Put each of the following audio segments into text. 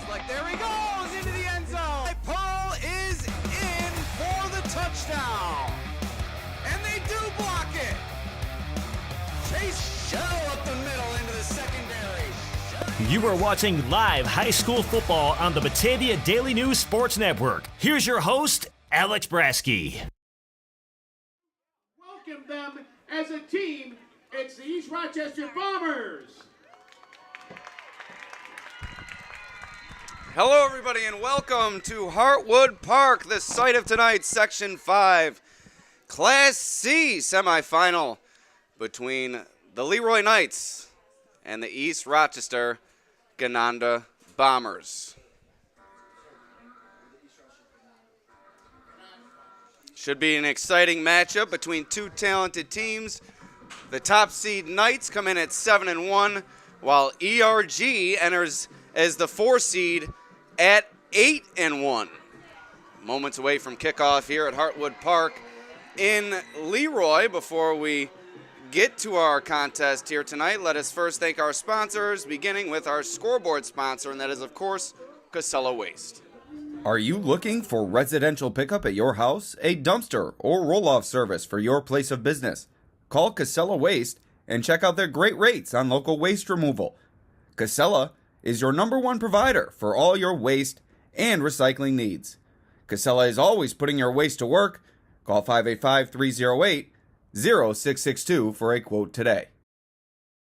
Like there he goes into the end zone. Pull is in for the touchdown. And they do block it. Chase Shell up the middle into the secondary. You are watching live high school football on the Batavia Daily News Sports Network. Here's your host, Alex Brasky. Welcome them as a team. It's the East Rochester Bombers. Hello, everybody, and welcome to Hartwood Park, the site of tonight's Section 5 Class C semifinal between the LeRoy Knights and the East Rochester Gananda Bombers. Should be an exciting matchup between two talented teams. The top seed Knights come in at 7-1, while ERG enters as the 4 seed at 8-1. Moments away from kickoff here at Hartwood Park in LeRoy. Before we get to our contest here tonight, let us first thank our sponsors, beginning with our scoreboard sponsor, and that is, of course, Casella Waste. Are you looking for residential pickup at your house, a dumpster, or roll-off service for your place of business? Call Casella Waste and check out their great rates on local waste removal. Casella is your #1 provider for all your waste and recycling needs. Casella is always putting your waste to work. Call 585-308-0662 for a quote today.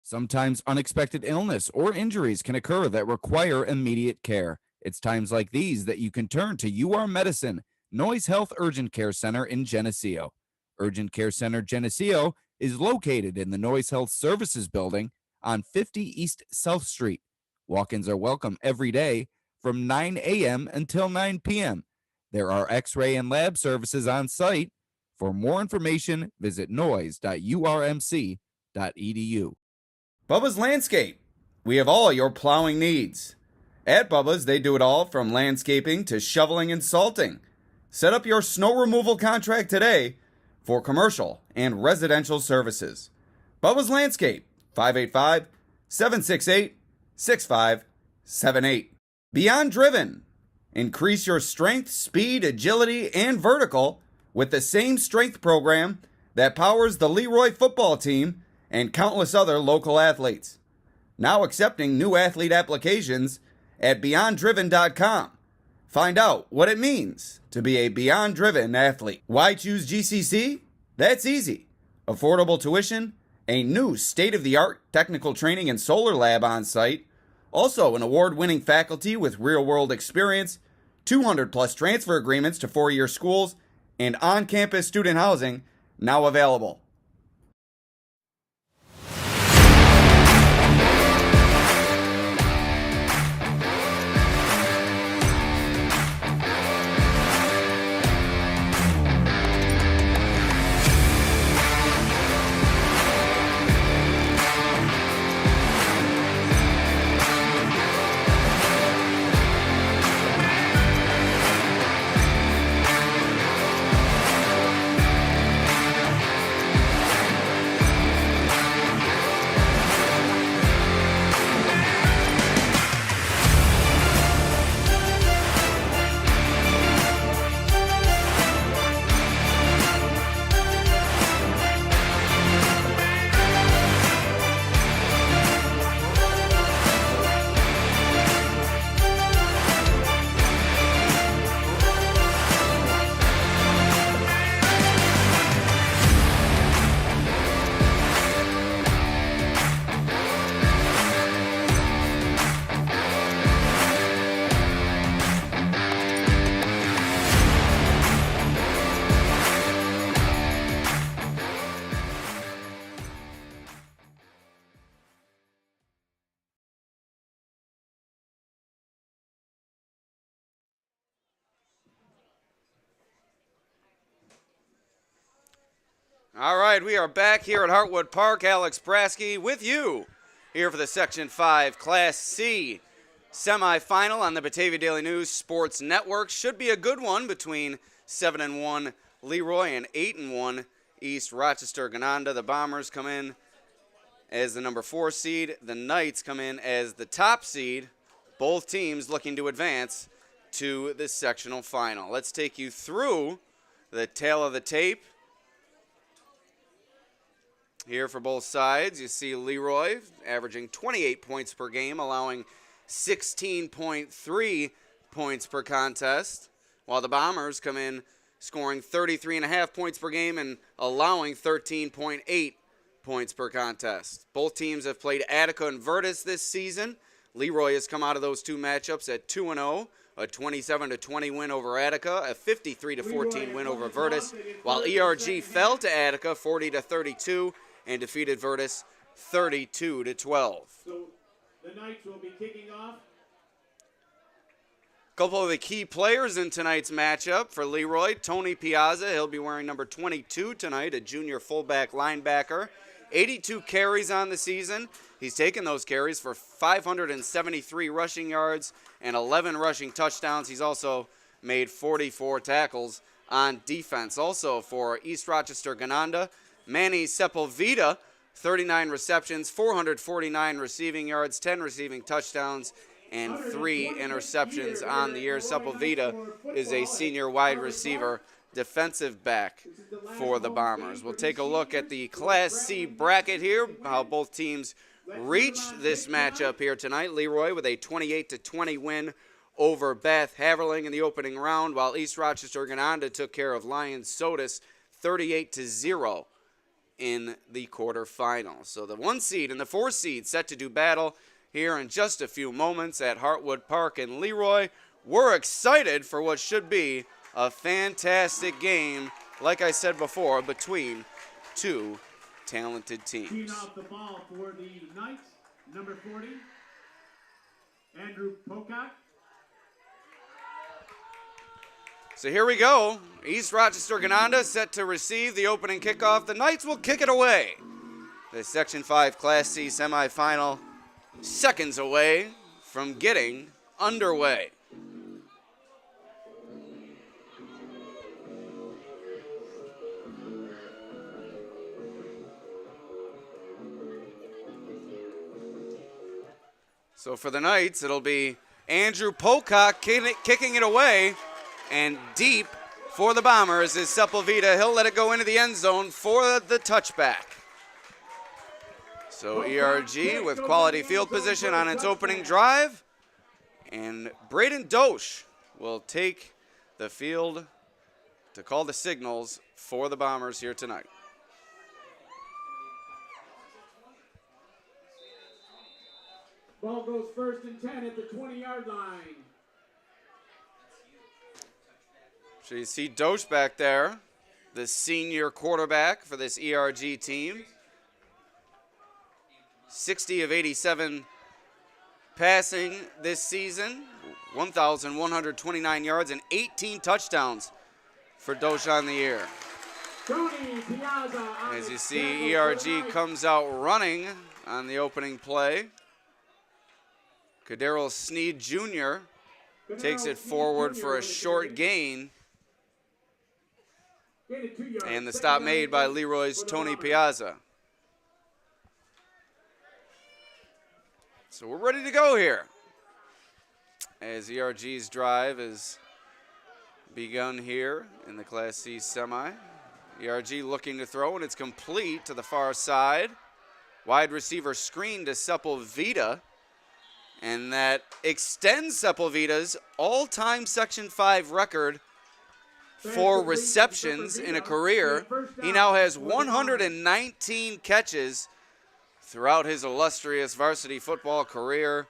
Sometimes unexpected illness or injuries can occur that require immediate care. It's times like these that you can turn to UR Medicine, Noise Health Urgent Care Center in Geneseo. Urgent Care Center Geneseo is located in the Noise Health Services Building on 50 East South Street. Walk-ins are welcome every day from 9 a.m. until 9 p.m. There are X-ray and lab services on site. For more information, visit noise.urmc.edu. Bubba's Landscape. We have all your plowing needs. At Bubba's, they do it all from landscaping to shoveling and salting. Set up your snow removal contract today for commercial and residential services. Bubba's Landscape, 585-768-6578. Beyond Driven. Increase your strength, speed, agility, and vertical with the same strength program that powers the LeRoy football team and countless other local athletes. Now accepting new athlete applications at BeyondDriven.com. Find out what it means to be a Beyond Driven athlete. Why choose GCC? That's easy. Affordable tuition, a new state-of-the-art technical training and solar lab on site, also an award-winning faculty with real-world experience, 200-plus transfer agreements to 4-year schools, and on-campus student housing now available. All right, we are back here at Hartwood Park. Alex Brasky with you here for the Section 5 Class C semifinal on the Batavia Daily News Sports Network. Should be a good one between 7-1 LeRoy and 8-1 East Rochester Gananda. The Bombers come in as the number 4 seed. The Knights come in as the top seed. Both teams looking to advance to the sectional final. Let's take you through the tail of the tape. Here for both sides, you see LeRoy averaging 28 points per game, allowing 16.3 points per contest, while the Bombers come in scoring 33.5 points per game and allowing 13.8 points per contest. Both teams have played Attica and Virtus this season. LeRoy has come out of those two matchups at 2-0, a 27-20 win over Attica, a 53-14 win over Virtus, while ERG fell to Attica 40-32 and defeated Virtus 32-12. So the Knights will be kicking off. Couple of the key players in tonight's matchup for LeRoy. Tony Piazza, he'll be wearing number 22 tonight, a junior fullback linebacker. 82 carries on the season. He's taken those carries for 573 rushing yards and 11 rushing touchdowns. He's also made 44 tackles on defense. Also for East Rochester Gananda, Manny Sepulveda, 39 receptions, 449 receiving yards, 10 receiving touchdowns, and 3 interceptions on the year. Sepulveda is a senior wide receiver, defensive back for the Bombers. We'll take a look at the Class C bracket here, how both teams reached this matchup here tonight. LeRoy with a 28-20 win over Bath Haverling in the opening round, while East Rochester Gananda took care of Lions Sodas 38-0 in the quarterfinals. So the 1 seed and the 4 seed set to do battle here in just a few moments at Hartwood Park in LeRoy. We're excited for what should be a fantastic game, like I said before, between two talented teams. Teeing off the ball for the Knights, number 40, Andrew Pocock. So here we go. East Rochester Gananda set to receive the opening kickoff. The Knights will kick it away. The Section 5 Class C semifinal, seconds away from getting underway. So for the Knights, it'll be Andrew Pocock kicking it away, and deep for the Bombers is Sepulveda. He'll let it go into the end zone for the touchback. So ERG with quality field position on its opening drive, and Braden Dosch will take the field to call the signals for the Bombers here tonight. Ball goes 1st and 10 at the 20-yard line. So you see Dosch back there, the senior quarterback for this ERG team. 60 of 87 passing this season, 1,129 yards and 18 touchdowns for Dosch on the year. Tony Piazza. As you see, ERG comes out running on the opening play. Kaderil Sneed Jr. takes it forward for a short gain. And the stop made by LeRoy's Tony Piazza. So we're ready to go here, as ERG's drive has begun here in the Class C semi. ERG looking to throw, and it's complete to the far side. Wide receiver screen to Sepulveda, and that extends Sepulveda's all-time Section 5 record for receptions in a career. He now has 119 catches throughout his illustrious varsity football career.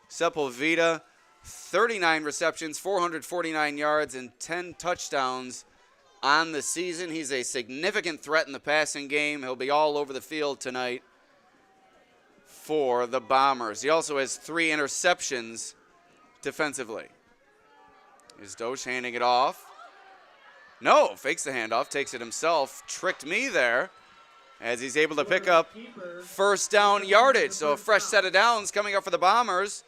Sepulveda, 39 receptions, 449 yards, and 10 touchdowns on the season. He's a significant threat in the passing game. He'll be all over the field tonight for the Bombers. He also has 3 interceptions defensively. Is Dosch handing it off? No, fakes the handoff, takes it himself. Tricked me there, as he's able to pick up first down yardage. So a fresh set of downs coming up for the Bombers.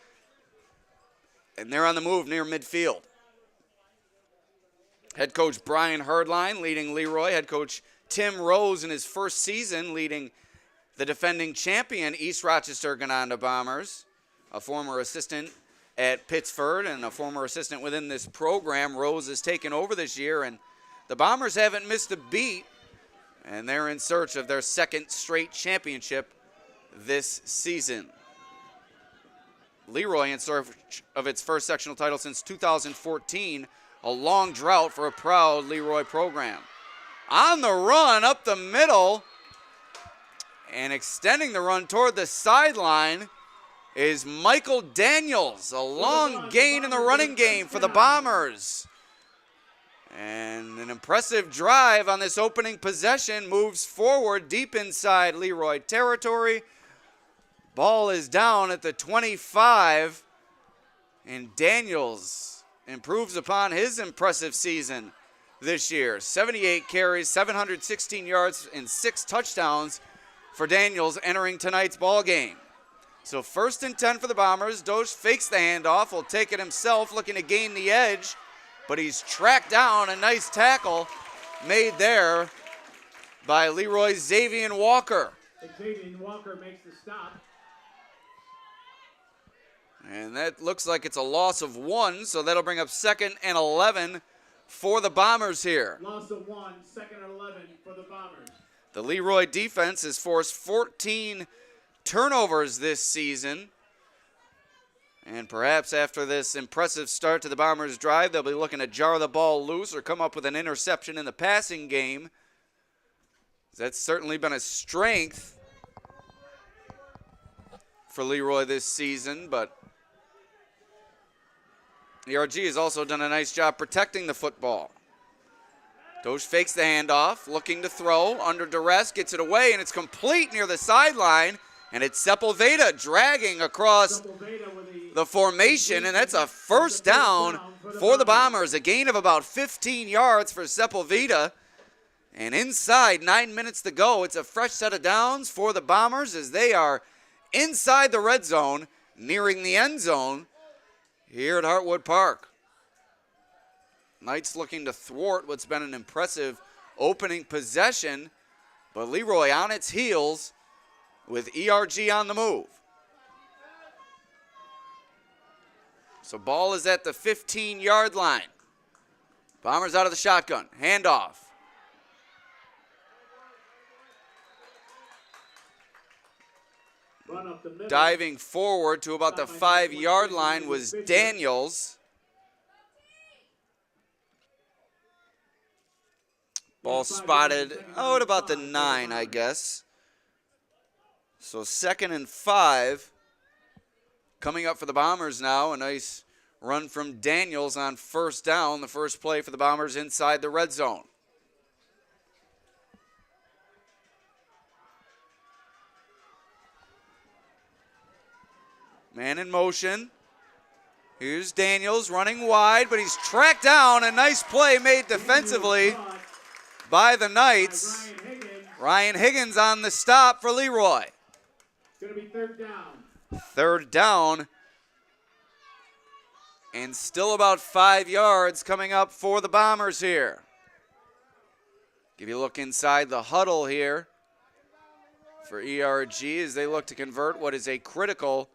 And they're on the move near midfield. Head coach Brian Herdline leading LeRoy. Head coach Tim Rose in his first season leading the defending champion East Rochester Gananda Bombers. A former assistant at Pittsford and a former assistant within this program. Rose has taken over this year, and the Bombers haven't missed a beat, and they're in search of their second straight championship this season. LeRoy in search of its first sectional title since 2014, a long drought for a proud LeRoy program. On the run up the middle and extending the run toward the sideline is Michael Daniels. A long gain in the running game for the Bombers. And an impressive drive on this opening possession moves forward deep inside LeRoy territory. Ball is down at the 25, and Daniels improves upon his impressive season this year. 78 carries, 716 yards, and 6 touchdowns for Daniels entering tonight's ball game. So 1st and 10 for the Bombers. Doge fakes the handoff, will take it himself, looking to gain the edge, but he's tracked down. A nice tackle made there by LeRoy Xavier Walker. Xavier Walker makes the stop. And that looks like it's a loss of 1, so that'll bring up 2nd and 11 for the Bombers here. Loss of 1, 2nd and 11 for the Bombers. The LeRoy defense has forced 14 turnovers this season. And perhaps after this impressive start to the Bombers' drive, they'll be looking to jar the ball loose or come up with an interception in the passing game. That's certainly been a strength for LeRoy this season, but ERG has also done a nice job protecting the football. Doge fakes the handoff, looking to throw, under duress, gets it away, and it's complete near the sideline, and it's Sepulveda dragging across the formation, and that's a first down for the Bombers. A gain of about 15 yards for Sepulveda, and inside 9 minutes to go, it's a fresh set of downs for the Bombers as they are inside the red zone, nearing the end zone here at Hartwood Park. Knights looking to thwart what's been an impressive opening possession, but LeRoy on its heels with ERG on the move. So ball is at the 15-yard line. Bombers out of the shotgun. Handoff. Run up the middle. Diving forward to about the 5-yard line was Daniels. Ball spotted at about the 9, I guess. So 2nd and 5 coming up for the Bombers now. A nice run from Daniels on first down. The first play for the Bombers inside the red zone. Man in motion. Here's Daniels running wide, but he's tracked down. A nice play made defensively by the Knights. Ryan Higgins on the stop for LeRoy. It's going to be 3rd down. 3rd down. And still about 5 yards coming up for the Bombers here. Give you a look inside the huddle here for ERG as they look to convert what is a critical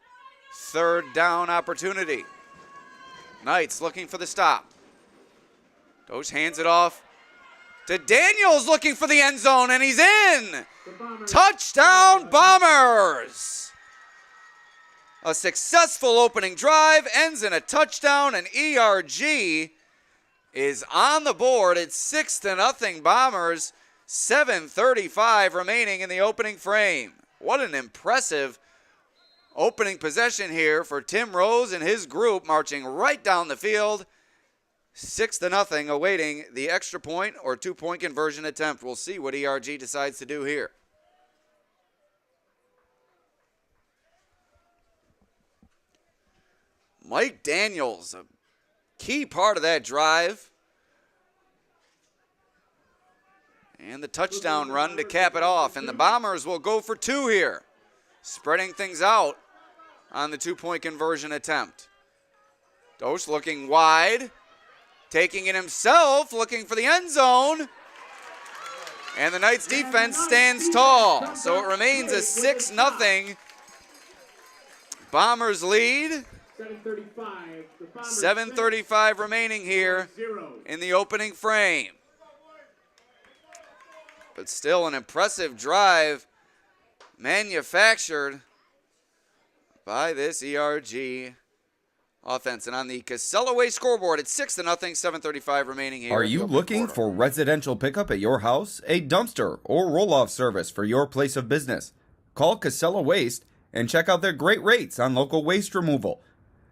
3rd down opportunity. Knights looking for the stop. Doge hands it off to Daniels, looking for the end zone, and he's in. Touchdown Bombers. A successful opening drive ends in a touchdown, and ERG is on the board. It's 6-0 Bombers. 7:35 remaining in the opening frame. What an impressive opening possession here for Tim Rose and his group, marching right down the field. 6-0, awaiting the extra point or 2-point conversion attempt. We'll see what ERG decides to do here. Mike Daniels, a key part of that drive. And the touchdown run to cap it off. And the Bombers will go for 2 here, spreading things out on the 2-point conversion attempt. Doge looking wide, taking it himself, looking for the end zone. And the Knights defense stands tall. So it remains a 6-0 Bombers lead. 7:35. The Bombers 7:35 remaining here 0. in the opening frame. But still an impressive drive manufactured by this ERG offense. And on the Casella Way scoreboard, it's 6-0, 7:35 remaining here. Are in the you opening looking quarter. for residential pickup at your house, a dumpster, or roll-off service for your place of business? Call Casella Waste and check out their great rates on local waste removal.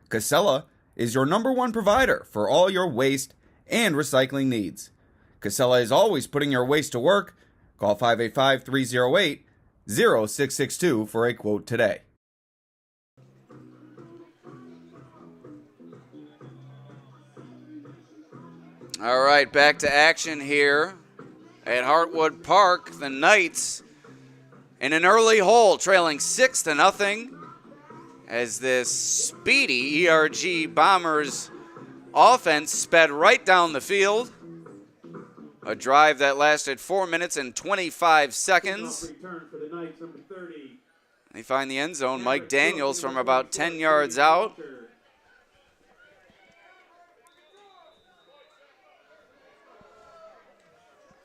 Casella is your #1 provider for all your waste and recycling needs. Casella is always putting your waste to work. Call 585-308-0662 for a quote today. All right, back to action here at Hartwood Park. The Knights in an early hole, trailing 6-0, as this speedy ERG Bombers offense sped right down the field. A drive that lasted 4 minutes and 25 seconds. Return for the Knights, number 30. They find the end zone. Mike Daniels from about 10 yards out.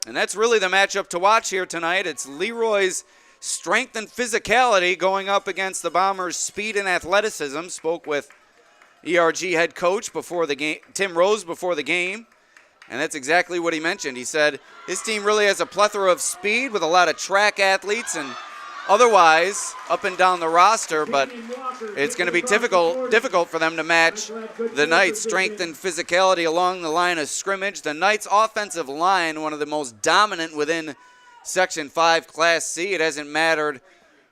And that's really the matchup to watch here tonight. It's LeRoy's strength and physicality going up against the Bombers' speed and athleticism. Spoke with ERG head coach before the game, Tim Rose, before the game. And that's exactly what he mentioned. He said his team really has a plethora of speed with a lot of track athletes and otherwise up and down the roster, but it's going to be difficult for them to match the Knights' strength and physicality along the line of scrimmage. The Knights' offensive line, one of the most dominant within Section 5 Class C. It hasn't mattered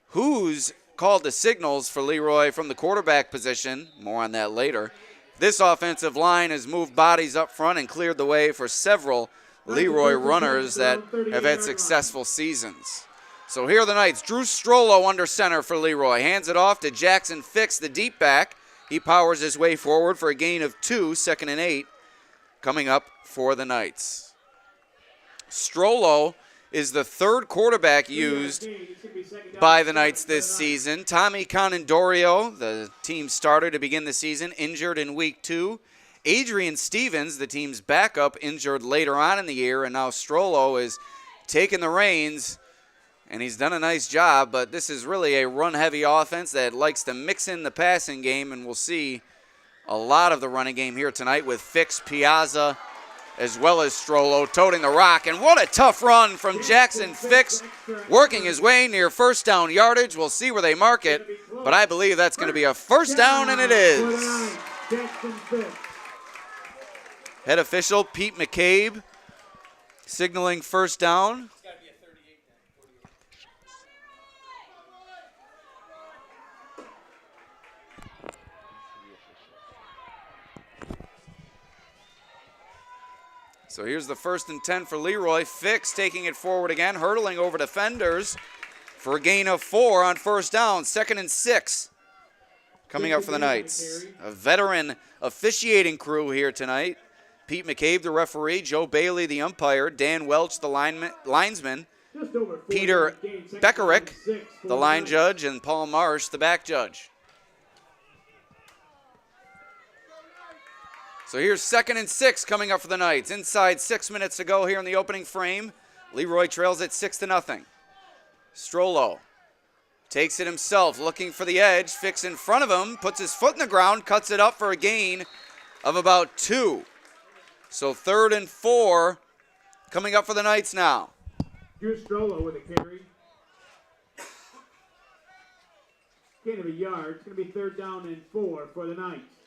who's called the signals for LeRoy from the quarterback position. More on that later. This offensive line has moved bodies up front and cleared the way for several LeRoy runners that have had successful seasons. So here are the Knights. Drew Strollo under center for LeRoy. Hands it off to Jackson Fix, the deep back. He powers his way forward for a gain of 2, 2nd and 8, coming up for the Knights. Strollo is the third quarterback used by the Knights this season. Tommy Conandorio, the team's starter to begin the season, injured in week 2. Adrian Stevens, the team's backup, injured later on in the year, and now Strollo is taking the reins, and he's done a nice job, but this is really a run-heavy offense that likes to mix in the passing game, and we'll see a lot of the running game here tonight with Fix, Piazza, as well as Strollo toting the rock. And what a tough run from Jackson Fix, working his way near first down yardage. We'll see where they mark it, but I believe that's going to be a first down, and it is. Head official Pete McCabe signaling first down. So here's the 1st and 10 for LeRoy. Fix taking it forward again, hurdling over defenders for a gain of 4 on first down. 2nd and 6 coming up for the Knights. A veteran officiating crew here tonight. Pete McCabe, the referee, Joe Bailey, the umpire, Dan Welch, the linesman, Peter Beckerick, the line judge, and Paul Marsh, the back judge. So here's 2nd and 6 coming up for the Knights. Inside 6 minutes to go here in the opening frame. LeRoy trails at 6-0. Strollo takes it himself, looking for the edge. Fix in front of him, puts his foot in the ground, cuts it up for a gain of about 2. So 3rd and 4 coming up for the Knights now. Drew Strollo with a carry. Gain of a yard. It's going to be 3rd down and 4 for the Knights.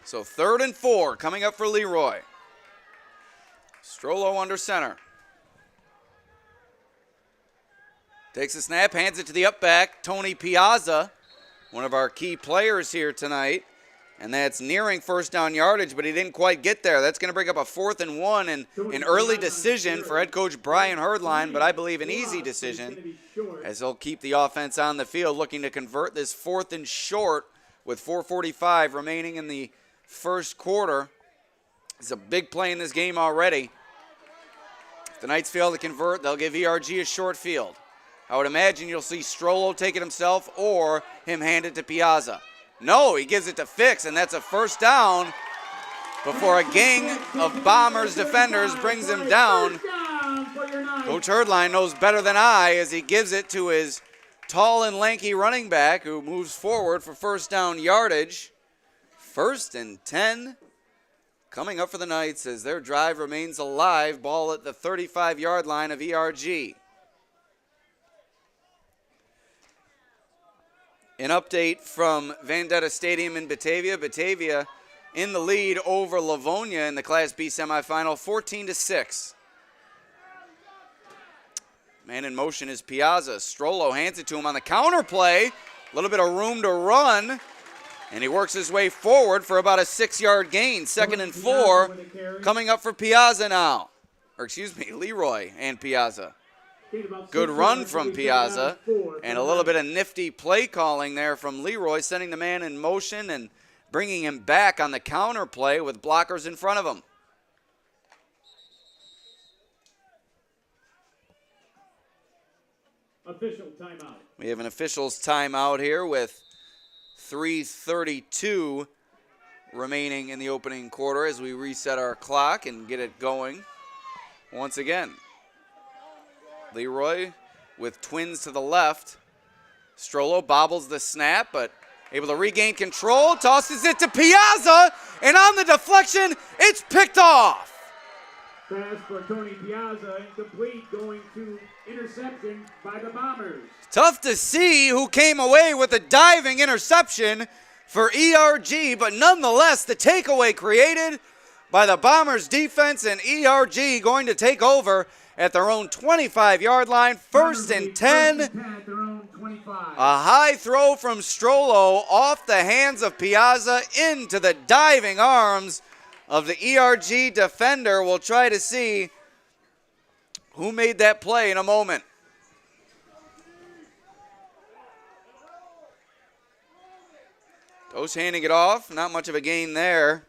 So 3rd and 4 coming up for LeRoy. Strollo under center. Takes a snap, hands it to the up back, Tony Piazza, one of our key players here tonight. And that's nearing first down yardage, but he didn't quite get there. That's going to bring up a 4th and 1 and an early decision for head coach Brian Herdline, but I believe an easy decision as he'll keep the offense on the field, looking to convert this 4th and short with 4:45 remaining in the first quarter. It's a big play in this game already. If the Knights fail to convert, they'll give ERG a short field. I would imagine you'll see Strollo take it himself or him hand it to Piazza. No, he gives it to Fix, and that's a first down before a gang of Bombers defenders brings him down. Coach Herdline knows better than I as he gives it to his tall and lanky running back who moves forward for first down yardage. 1st and 10 coming up for the Knights as their drive remains alive. Ball at the 35-yard line of ERG. An update from Vendetta Stadium in Batavia. Batavia in the lead over Livonia in the Class B semifinal, 14-6. Man in motion is Piazza. Strollo hands it to him on the counter play. A little bit of room to run. And he works his way forward for about a 6-yard gain. 2nd and 4 coming up for Piazza now. Or excuse me, LeRoy and Piazza. Good run from Piazza. And a little bit of nifty play calling there from LeRoy, sending the man in motion and bringing him back on the counter play with blockers in front of him. Official timeout. We have an official's timeout here with 3:32 remaining in the opening quarter as we reset our clock and get it going once again. LeRoy with twins to the left. Strollo bobbles the snap, but able to regain control, tosses it to Piazza, and on the deflection, it's picked off. Pass for Tony Piazza, incomplete, going to interception by the Bombers. Tough to see who came away with a diving interception for ERG, but nonetheless, the takeaway created by the Bombers defense, and ERG going to take over at their own 25-yard line, 1st and 10. A high throw from Strollo off the hands of Piazza into the diving arms of the ERG defender. We'll try to see who made that play in a moment. Dos handing it off, not much of a gain there.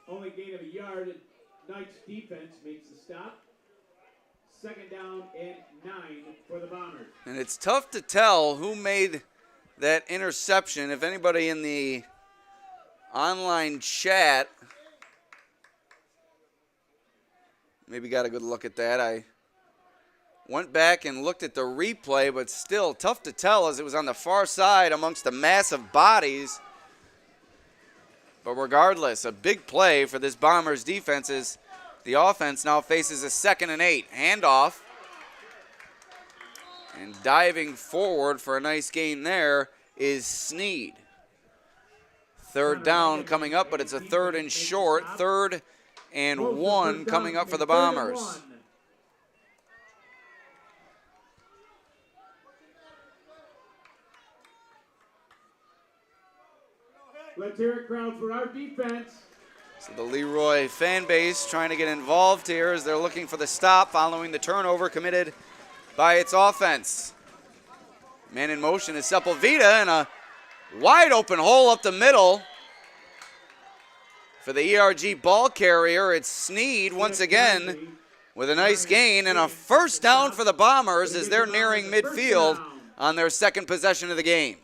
Only gain of a yard. Knights defense makes the stop. 2nd down and 9 for the Bombers. And it's tough to tell who made that interception. If anybody in the online chat maybe got a good look at that. I went back and looked at the replay, but still tough to tell as it was on the far side amongst the massive bodies. But regardless, a big play for this Bombers defense as the offense now faces a 2nd and 8. Handoff. And diving forward for a nice gain there is Sneed. 3rd down coming up, but it's a 3rd and short. 3rd and 1 coming up for the Bombers. Let's hear it, crowd, for our defense. So the LeRoy fan base trying to get involved here as they're looking for the stop following the turnover committed by its offense. Man in motion is Sepulveda, and a wide open hole up the middle for the ERG ball carrier. It's Sneed once again with a nice gain and a first down for the Bombers as they're nearing midfield on their 2nd possession of the game.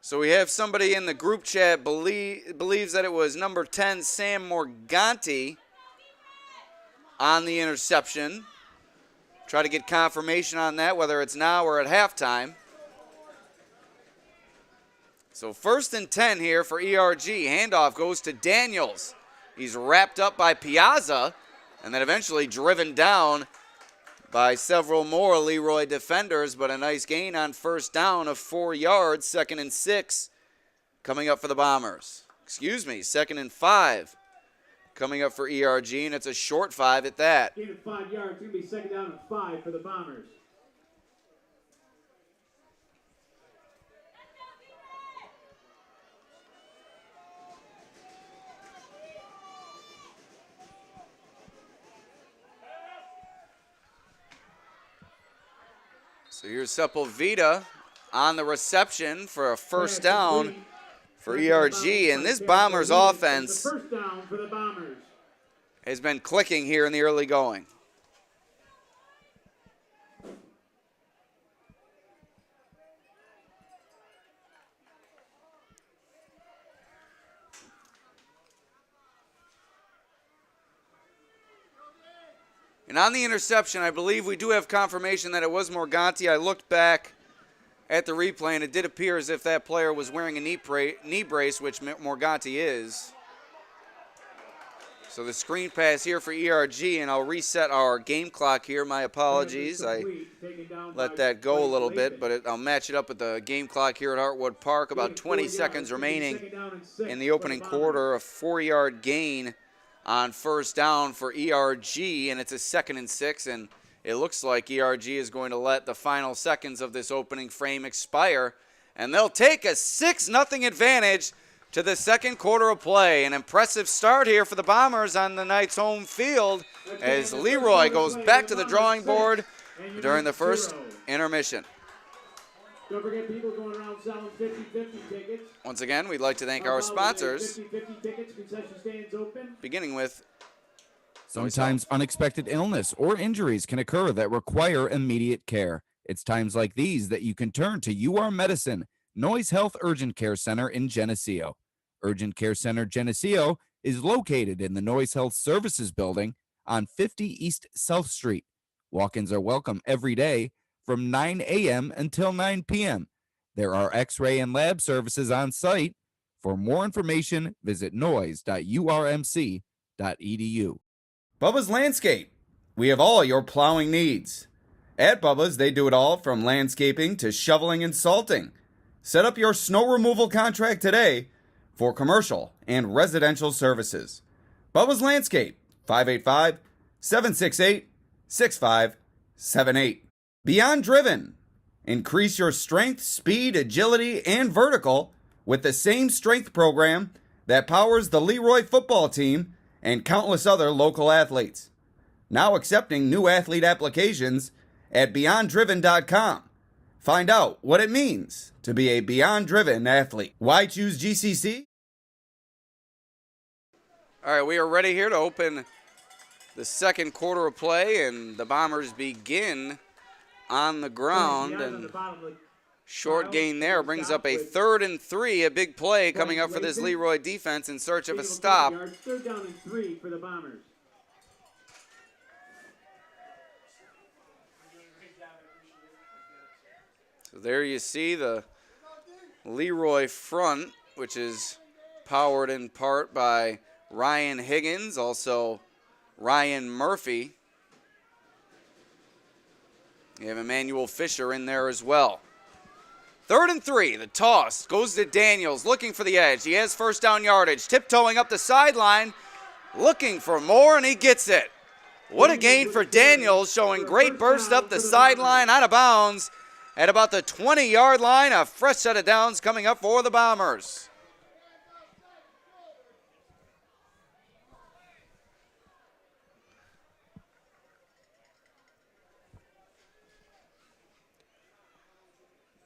So we have somebody in the group chat believes that it was number 10, Sam Morganti, on the interception. Try to get confirmation on that, whether it's now or at halftime. So 1st and 10 here for ERG. Handoff goes to Daniels. He's wrapped up by Piazza and then eventually driven down by several more LeRoy defenders, but a nice gain on first down of 4 yards. 2nd and 6 coming up for the Bombers. 2nd and 5 coming up for ERG, and it's a short 5 at that. Gain of 5 yards. It's going to be 2nd down and 5 for the Bombers. So here's Sepulveda on the reception for a first down for ERG. And this Bombers offense has been clicking here in the early going. And on the interception, I believe we do have confirmation that it was Morganti. I looked back at the replay, and it did appear as if that player was wearing a knee brace, which Morganti is. So the screen pass here for ERG, and I'll reset our game clock here. My apologies. I let that go a little bit, but I'll match it up with the game clock here at Hartwood Park. About 20 seconds remaining in the opening quarter. A 4-yard gain on first down for ERG, and it's a 2nd and 6, and it looks like ERG is going to let the final seconds of this opening frame expire, and they'll take a 6-0 advantage to the second quarter of play. An impressive start here for the Bombers on the night's home field as LeRoy goes back to the drawing board during the first intermission. Don't forget people going around selling 50-50 tickets. Once again, we'd like to thank our sponsors, 50-50 tickets, concession stands open. beginning with Sometimes unexpected illness or injuries can occur that require immediate care. It's times like these that you can turn to UR Medicine, Noise Health Urgent Care Center in Geneseo. Urgent Care Center Geneseo is located in the Noise Health Services Building on 50 East South Street. Walk-ins are welcome every day from 9 a.m. until 9 p.m. There are X-ray and lab services on site. For more information, visit noise.urmc.edu. Bubba's Landscape. We have all your plowing needs. At Bubba's, they do it all from landscaping to shoveling and salting. Set up your snow removal contract today for commercial and residential services. Bubba's Landscape, 585-768-6578. Beyond Driven. Increase your strength, speed, agility, and vertical with the same strength program that powers the LeRoy football team and countless other local athletes. Now accepting new athlete applications at BeyondDriven.com. Find out what it means to be a Beyond Driven athlete. Why choose GCC? All right, we are ready here to open the second quarter of play, and the Bombers begin on the ground, and short gain there brings up a 3rd and 3, a big play coming up for this LeRoy defense in search of a stop. 3rd down and 3 for the Bombers. So there you see the LeRoy front, which is powered in part by Ryan Higgins, also Ryan Murphy. You have Emmanuel Fisher in there as well. 3rd and 3, the toss goes to Daniels, looking for the edge. He has first down yardage, tiptoeing up the sideline, looking for more, and he gets it. What a gain for Daniels, showing great burst up the sideline, out of bounds at about the 20-yard line. A fresh set of downs coming up for the Bombers.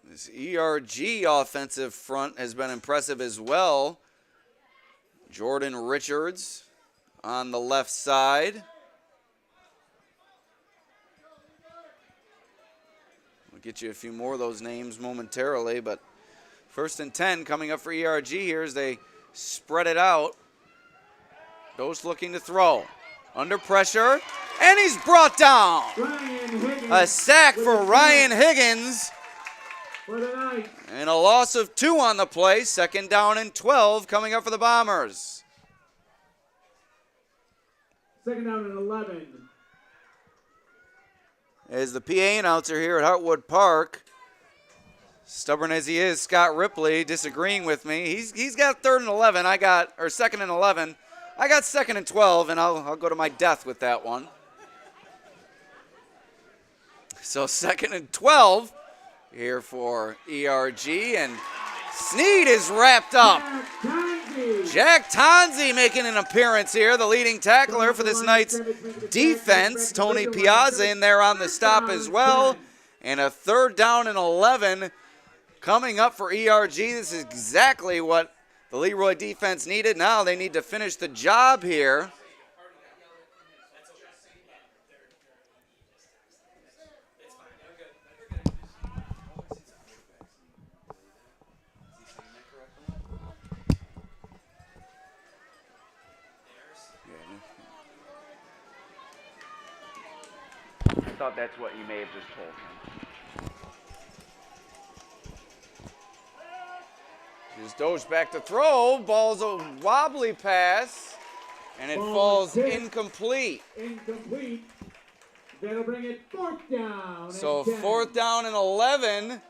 This ERG offensive front has been impressive as well. Jordan Richards on the left side. We'll get you a few more of those names momentarily, but 1st and 10 coming up for ERG here as they spread it out. Ghost looking to throw. Under pressure, and he's brought down. A sack for Ryan Higgins. And a loss of 2 on the play. 2nd down and 12 coming up for the Bombers. 2nd down and 11. As the PA announcer here at Hartwood Park, stubborn as he is, Scott Ripley disagreeing with me. He's got 3rd and 11. I got 2nd and 11. I got 2nd and 12, and I'll go to my death with that one. So 2nd and 12. Here for ERG, and Sneed is wrapped up. Jack Tonzi making an appearance here, the leading tackler for this night's defense. Tony Piazza in there on the stop as well. And a 3rd down and 11 coming up for ERG. This is exactly what the LeRoy defense needed. Now they need to finish the job here. I thought that's what you may have just told him. Here's Doge back to throw. Ball's a wobbly pass, and it falls incomplete. Incomplete. That'll bring it 4th down. So and 10. 4th down and 11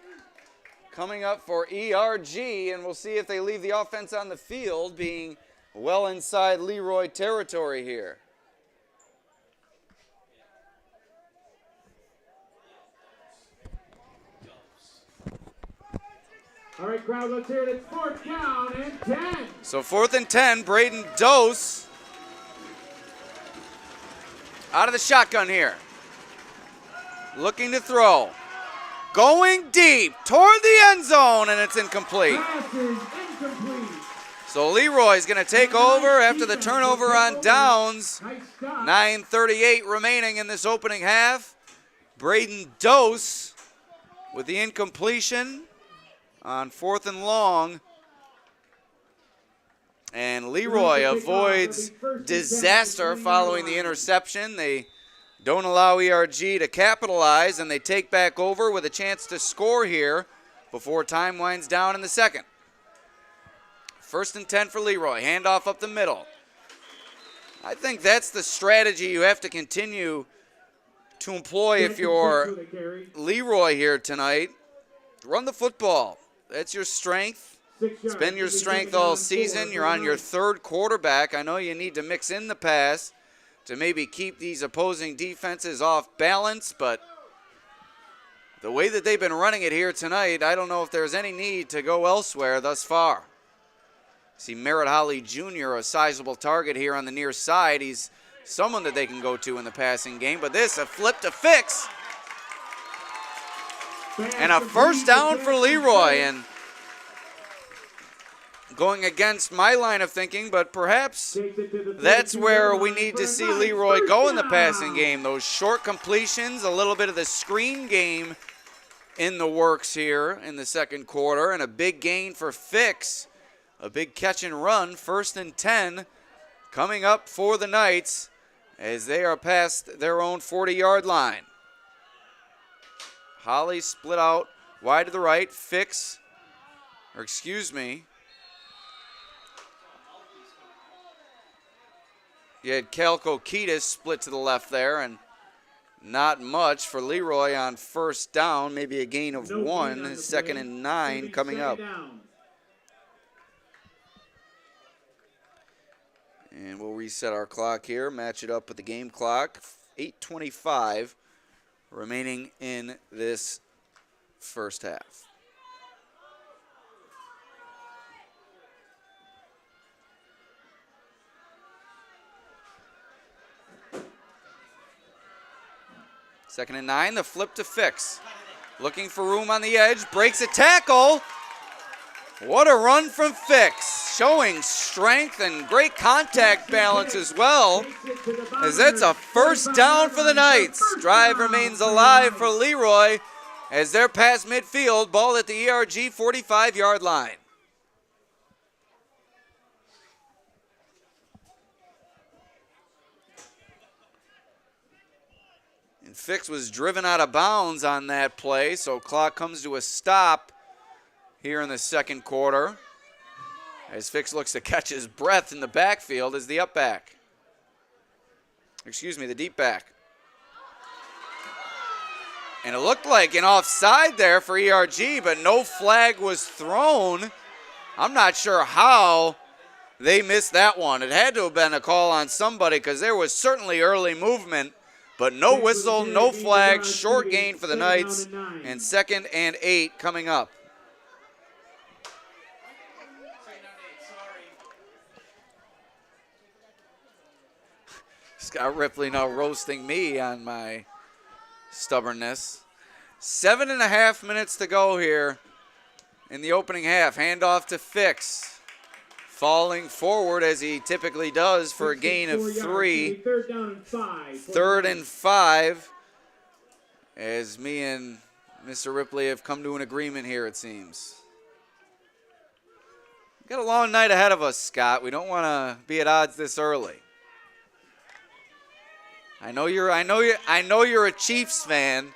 coming up for ERG, and we'll see if they leave the offense on the field, being well inside LeRoy territory here. All right, crowd, let's hear it. It's 4th down and 10. So 4th and 10, Braden Dose out of the shotgun here. Looking to throw. Going deep toward the end zone, and it's incomplete. Pass is incomplete. So LeRoy's going to take over after the turnover on downs. Nice stop. 9:38 remaining in this opening half. Braden Dose with the incompletion on 4th and long. And LeRoy avoids disaster following the interception. They don't allow ERG to capitalize, and they take back over with a chance to score here before time winds down in the second. 1st and 10 for LeRoy. Handoff up the middle. I think that's the strategy you have to continue to employ if you're LeRoy here tonight. Run the football. That's your strength. It's been your strength all season. You're on your 3rd quarterback. I know you need to mix in the pass to maybe keep these opposing defenses off balance, but the way that they've been running it here tonight, I don't know if there's any need to go elsewhere thus far. See Merritt Holly Jr., a sizable target here on the near side. He's someone that they can go to in the passing game, but this, a flip to Fix. And a 1st down for LeRoy, and going against my line of thinking, but perhaps that's where we need to see LeRoy go in the passing game. Those short completions, a little bit of the screen game in the works here in the second quarter, and a big gain for Fix. A big catch and run, 1st and 10 coming up for the Knights as they are past their own 40-yard line. Holly split out wide to the right. Fix, or excuse me. You had Calco Ketis split to the left there, and not much for LeRoy on 1st down. Maybe a gain of 1. 2nd and 9 coming up. And we'll reset our clock here, match it up with the game clock. 8:25 remaining in this first half. Second and 9, the flip to Fix. Looking for room on the edge, breaks a tackle. What a run from Fix, showing strength and great contact balance as well, as that's a 1st down for the Knights. Drive remains alive for LeRoy as they're past midfield, ball at the ERG 45-yard line. And Fix was driven out of bounds on that play, so clock comes to a stop here in the second quarter as Fix looks to catch his breath in the backfield as the up back. Excuse me, the deep back. And it looked like an offside there for ERG, but no flag was thrown. I'm not sure how they missed that one. It had to have been a call on somebody because there was certainly early movement, but no whistle, no flag, short gain for the Knights, and 2nd and 8 coming up. Scott Ripley now roasting me on my stubbornness. 7.5 minutes to go here in the opening half. Handoff to Fix. Falling forward as he typically does for a gain of 3. Third down and 5. Third and 5. As me and Mr. Ripley have come to an agreement here, it seems. Got a long night ahead of us, Scott. We don't want to be at odds this early. I know you're a Chiefs fan,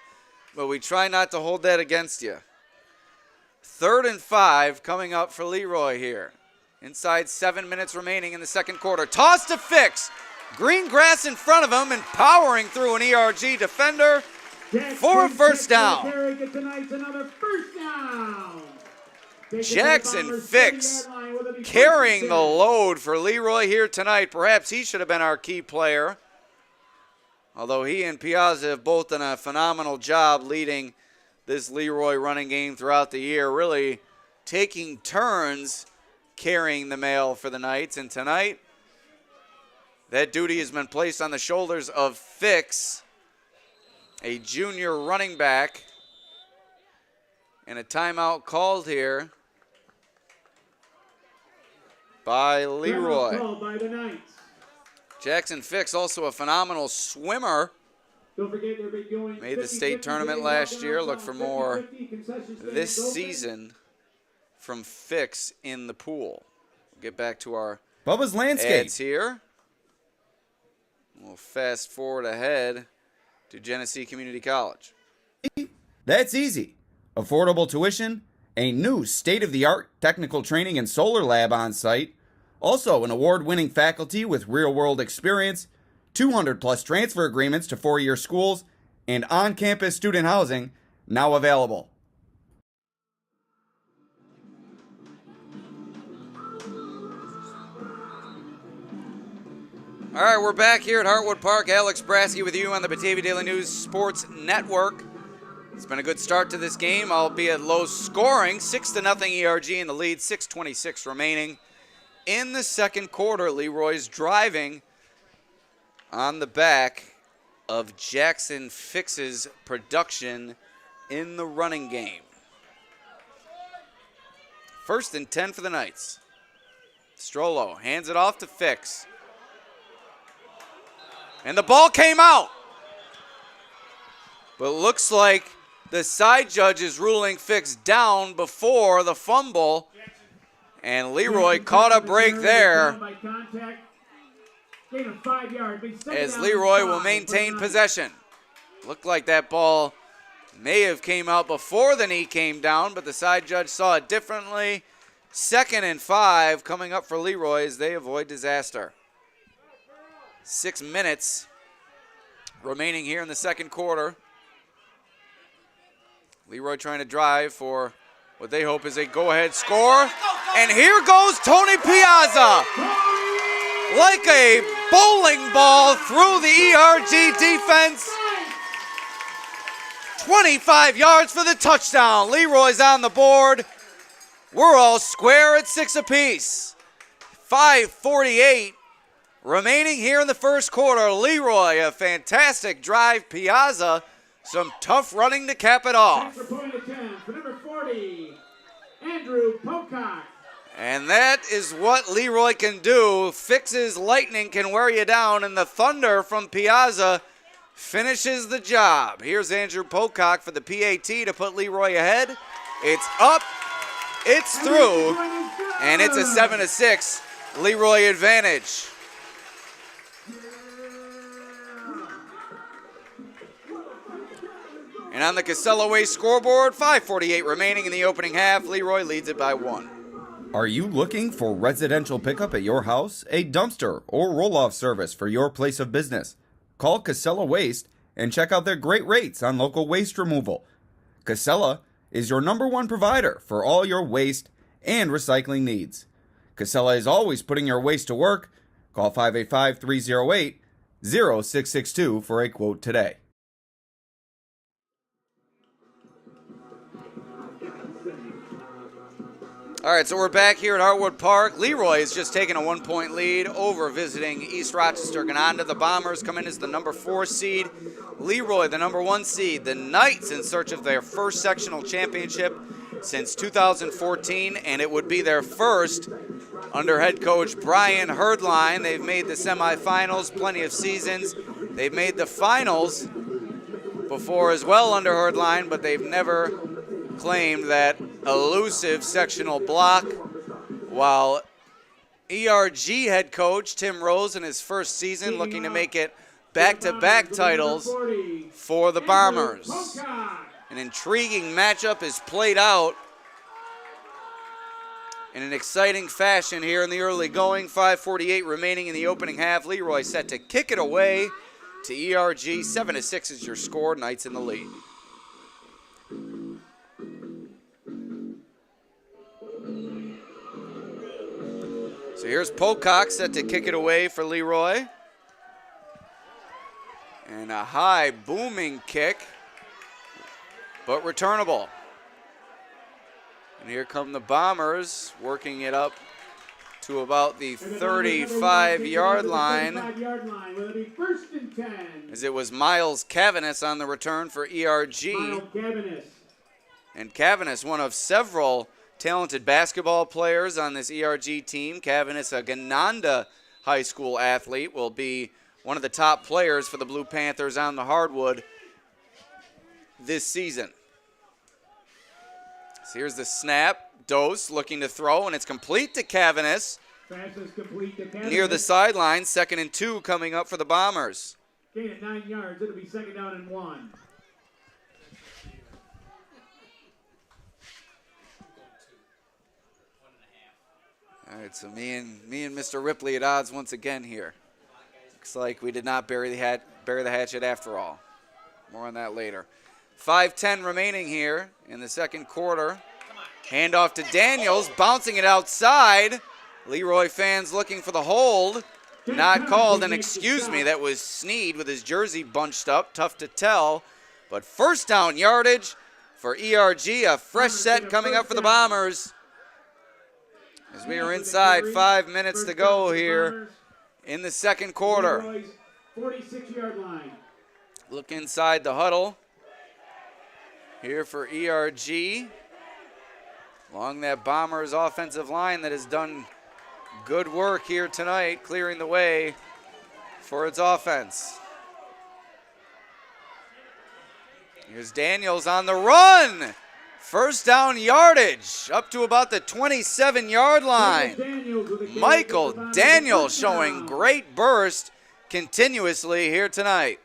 but we try not to hold that against you. 3rd and 5 coming up for LeRoy here. Inside 7 minutes remaining in the second quarter. Toss to Fix. Green grass in front of him and powering through an ERG defender for a first down. Jackson Fix carrying the load for LeRoy here tonight. Perhaps he should have been our key player. Although he and Piazza have both done a phenomenal job leading this LeRoy running game throughout the year, really taking turns carrying the mail for the Knights. And tonight, that duty has been placed on the shoulders of Fix, a junior running back. And a timeout called here by LeRoy. Called by the Knights. Jackson Fix, also a phenomenal swimmer. Don't forget they'll be going Made the state tournament last year. Look for more this season from Fix in the pool. We'll get back to our Bubba's Landscape. ads here. We'll fast forward ahead to Genesee Community College. That's easy. Affordable tuition, a new state-of-the-art technical training and solar lab on site, also an award-winning faculty with real-world experience, 200-plus transfer agreements to four-year schools, and on-campus student housing now available. All right, we're back here at Hartwood Park. Alex Brasky with you on the Batavia Daily News Sports Network. It's been a good start to this game, albeit low scoring. 6-0 ERG in the lead, 6:26 remaining. In the second quarter, LeRoy's driving on the back of Jackson Fix's production in the running game. 1st and 10 for the Knights. Strollo hands it off to Fix. And the ball came out. But it looks like the side judge is ruling Fix down before the fumble. And LeRoy caught a break there as LeRoy will maintain possession. Looked like that ball may have came out before the knee came down, but the side judge saw it differently. 2nd and 5 coming up for LeRoy as they avoid disaster. 6 minutes remaining here in the second quarter. LeRoy trying to drive for what they hope is a go-ahead score. And here goes Tony Piazza. Like a bowling ball through the ERG defense. 25 yards for the touchdown. LeRoy's on the board. We're all square at 6 apiece. 5:48 remaining here in the first quarter. LeRoy, a fantastic drive. Piazza, some tough running to cap it off. Extra point attempt for number 40, Andrew Pocock. And that is what LeRoy can do. Fix's lightning can wear you down, and the thunder from Piazza finishes the job. Here's Andrew Pocock for the PAT to put LeRoy ahead. It's up, it's through, and it's a 7-6 LeRoy advantage. And on the Casella Way scoreboard, 5:48 remaining in the opening half. LeRoy leads it by 1. Are you looking for residential pickup at your house, a dumpster, or roll-off service for your place of business? Call Casella Waste and check out their great rates on local waste removal. Casella is your #1 provider for all your waste and recycling needs. Casella is always putting your waste to work. Call 585-308-0662 for a quote today. All right, so we're back here at Hartwood Park. LeRoy has just taken a 1-point lead over visiting East Rochester Gananda. The Bombers come in as the #4 seed. LeRoy, the number 1 seed. The Knights in search of their first sectional championship since 2014, and it would be their first under head coach Brian Herdline. They've made the semifinals plenty of seasons. They've made the finals before as well under Herdline, but they've never claimed that elusive sectional block, while ERG head coach Tim Rose in his first season looking to make it back-to-back titles for the Bombers. An intriguing matchup is played out in an exciting fashion here in the early going. 5:48 remaining in the opening half. LeRoy set to kick it away to ERG. 7-6 is your score. Knights in the lead. So here's Pocock set to kick it away for LeRoy. And a high booming kick, but returnable. And here come the Bombers working it up to about the 35-yard line. As it was Miles Cavanis on the return for ERG. And Cavanis, one of several talented basketball players on this ERG team. Cavanis, a Gananda high school athlete, will be one of the top players for the Blue Panthers on the hardwood this season. So here's the snap. Dose looking to throw, and it's complete to Cavanis. Near the sideline, 2nd and 2 coming up for the Bombers. Gain at 9 yards. It'll be 2nd down and 1. All right, so me and Mr. Ripley at odds once again here. Looks like we did not bury the hatchet after all. More on that later. 5:10 remaining here in the second quarter. Handoff to Daniels, bouncing it outside. LeRoy fans looking for the hold. Not called, and excuse me, that was Sneed with his jersey bunched up. Tough to tell. But first down yardage for ERG. A fresh set coming up for the Bombers. As we are inside 5 minutes to go here in the second quarter. 46-yard line. Look inside the huddle here for ERG. Along that Bombers offensive line that has done good work here tonight, clearing the way for its offense. Here's Daniels on the run. First down yardage up to about the 27-yard line. Michael Daniels showing great burst continuously here tonight.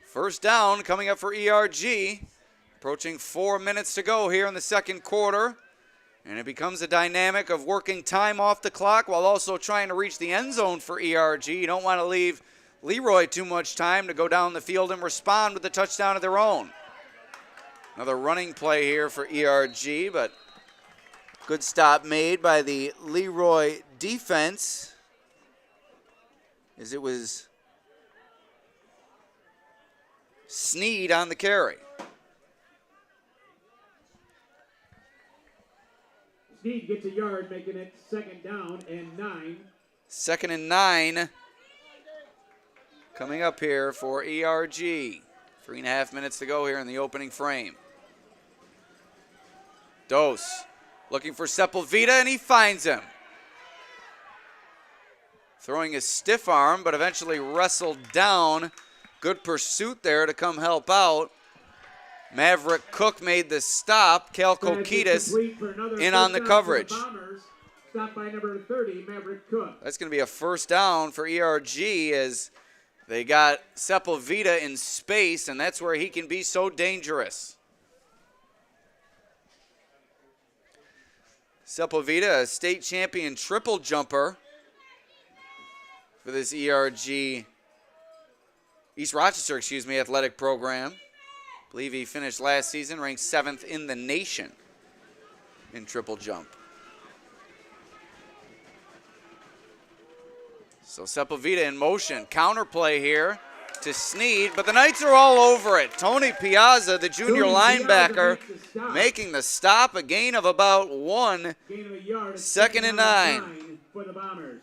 First down coming up for ERG. Approaching 4 minutes to go here in the second quarter. And it becomes a dynamic of working time off the clock while also trying to reach the end zone for ERG. You don't want to leave LeRoy too much time to go down the field and respond with a touchdown of their own. Another running play here for ERG, but good stop made by the LeRoy defense as it was Sneed on the carry. Sneed gets a yard, making it 2nd down and 9. 2nd and 9 coming up here for ERG. 3.5 minutes to go here in the opening frame. Dose looking for Sepulveda, and he finds him. Throwing a stiff arm, but eventually wrestled down. Good pursuit there to come help out. Maverick Cook made the stop. Cal Kokitis in on the coverage. Stop by number 30, Maverick Cook. That's going to be a first down for ERG as they got Sepulveda in space, and that's where he can be so dangerous. Sepulveda, a state champion triple jumper for this East Rochester, athletic program. I believe he finished last season ranked 7th in the nation in triple jump. So Sepulveda in motion. Counter play here to Sneed, but the Knights are all over it. Tony Piazza, the junior linebacker, making the stop. A gain of about 1. 2nd and 9. For the Bombers.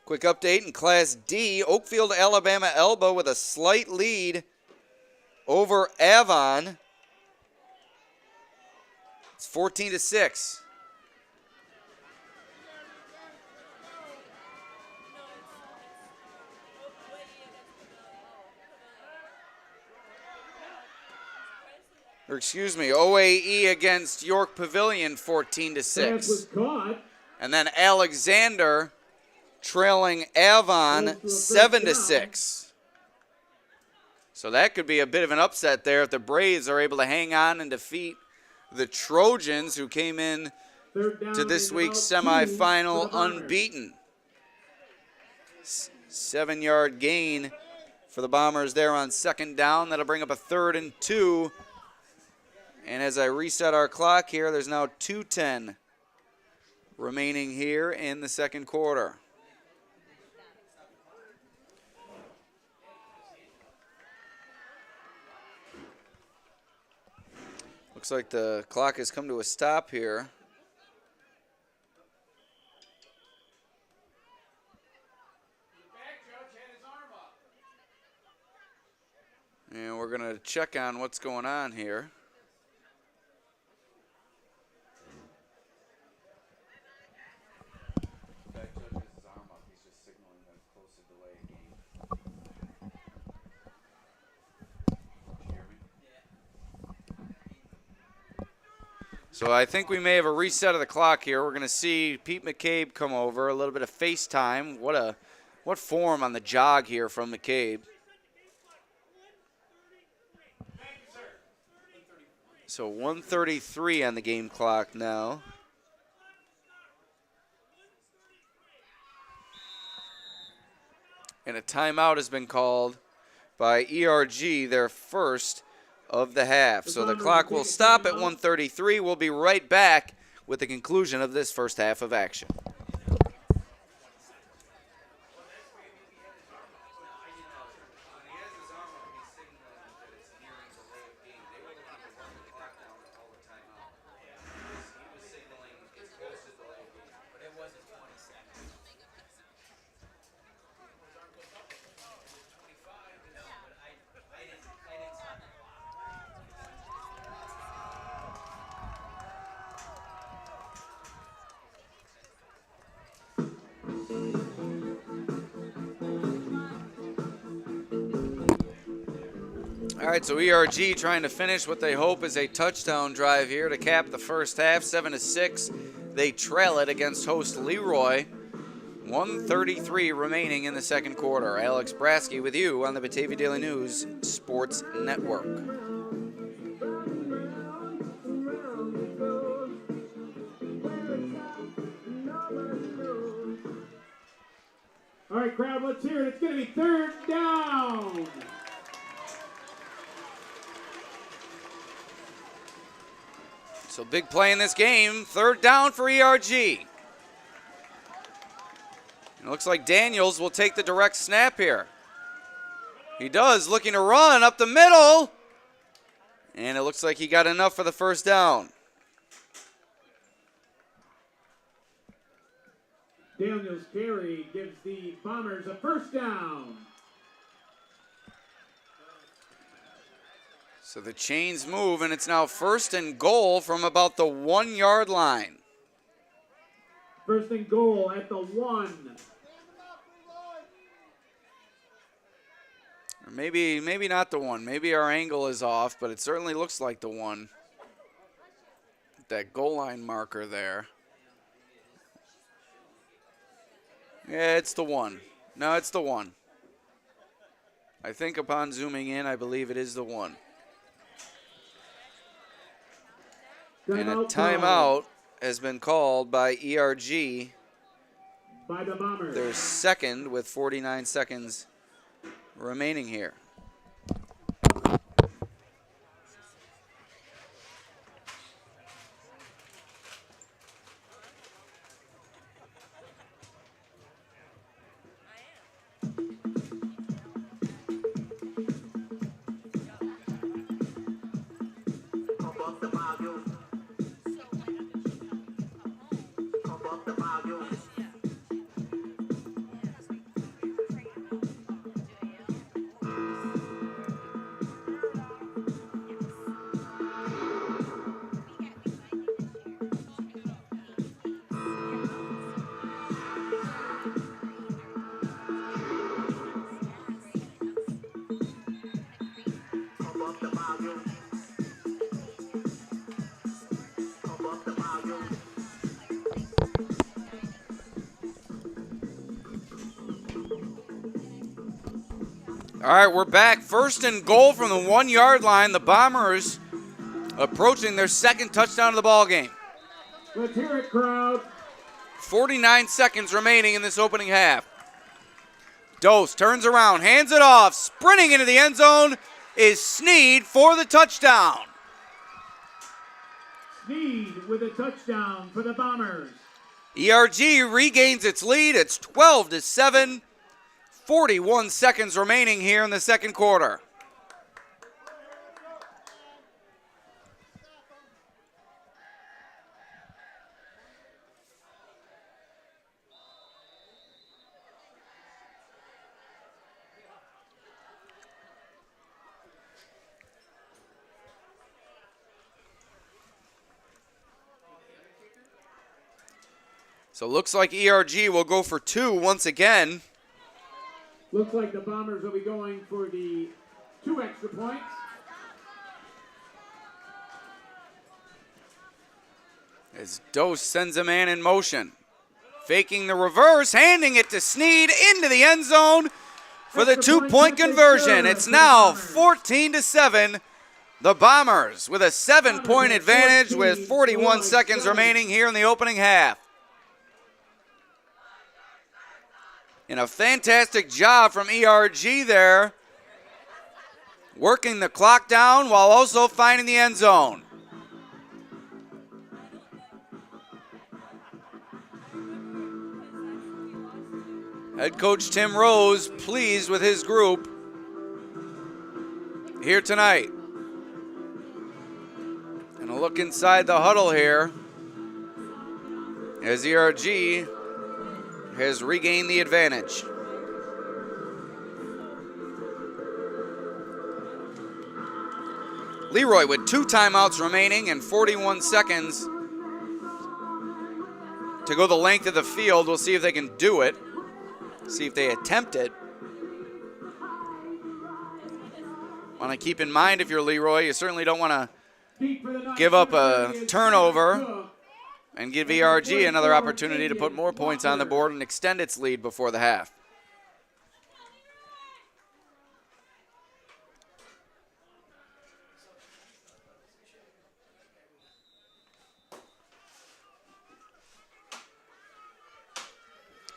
Quick update in Class D. Oakfield, Alabama Elba with a slight lead over Avon. It's 14-6. Or excuse me, OAE against York Pavilion, 14-6. Was caught. And then Alexander trailing Avon 7-6. So that could be a bit of an upset there if the Braves are able to hang on and defeat the Trojans, who came in to this week's semifinal unbeaten. 7-yard gain for the Bombers there on second down. That'll bring up a 3rd and 2. And as I reset our clock here, there's now 2:10 remaining here in the second quarter. Looks like the clock has come to a stop here. And we're going to check on what's going on here. So I think we may have a reset of the clock here. We're going to see Pete McCabe come over, a little bit of FaceTime. What form on the jog here from McCabe. So 1:33 on the game clock now. And a timeout has been called by ERG, their first of the half. So the clock will stop at 1:33. We'll be right back with the conclusion of this first half of action. All right, so ERG trying to finish what they hope is a touchdown drive here to cap the first half, 7-6. They trail it against host LeRoy. 1:33 remaining in the second quarter. Alex Brasky with you on the Batavia Daily News Sports Network. All right, crowd, let's hear it. It's going to be 3rd down. So big play in this game. 3rd down for ERG. It looks like Daniels will take the direct snap here. He does, looking to run up the middle. And it looks like he got enough for the first down. Daniels carry gives the Bombers a first down. So the chains move, and it's now 1st and goal from about the 1-yard line. 1st and goal at the 1. Or maybe not the 1. Maybe our angle is off, but it certainly looks like the 1. That goal line marker there. Yeah, it's the 1. No, it's the 1. I think upon zooming in, I believe it is the 1. And a timeout has been called by ERG. By the Bombers. Their second with 49 seconds remaining here. All right, we're back. First and goal from the 1 yard line. The Bombers approaching their second touchdown of the ball game. Let's hear it, crowd. 49 seconds remaining in this opening half. Dose turns around, hands it off, sprinting into the end zone is Sneed for the touchdown. Sneed with a touchdown for the Bombers. ERG regains its lead. It's 12-7. 41 seconds remaining here in the second quarter. So it looks like ERG will go for 2 once again. Looks like the Bombers will be going for the 2 extra points. As Dose sends a man in motion. Faking the reverse, handing it to Sneed into the end zone for the 2-point conversion. It's now 14-7. The Bombers with a 7-point advantage with 41 seconds remaining here in the opening half. And a fantastic job from ERG there, working the clock down while also finding the end zone. Head coach Tim Rose pleased with his group here tonight. And a look inside the huddle here as ERG has regained the advantage. LeRoy with 2 timeouts remaining and 41 seconds to go the length of the field. We'll see if they can do it. See if they attempt it. Want to keep in mind, if you're LeRoy, you certainly don't want to give up a turnover and give ERG another opportunity to put more points on the board and extend its lead before the half.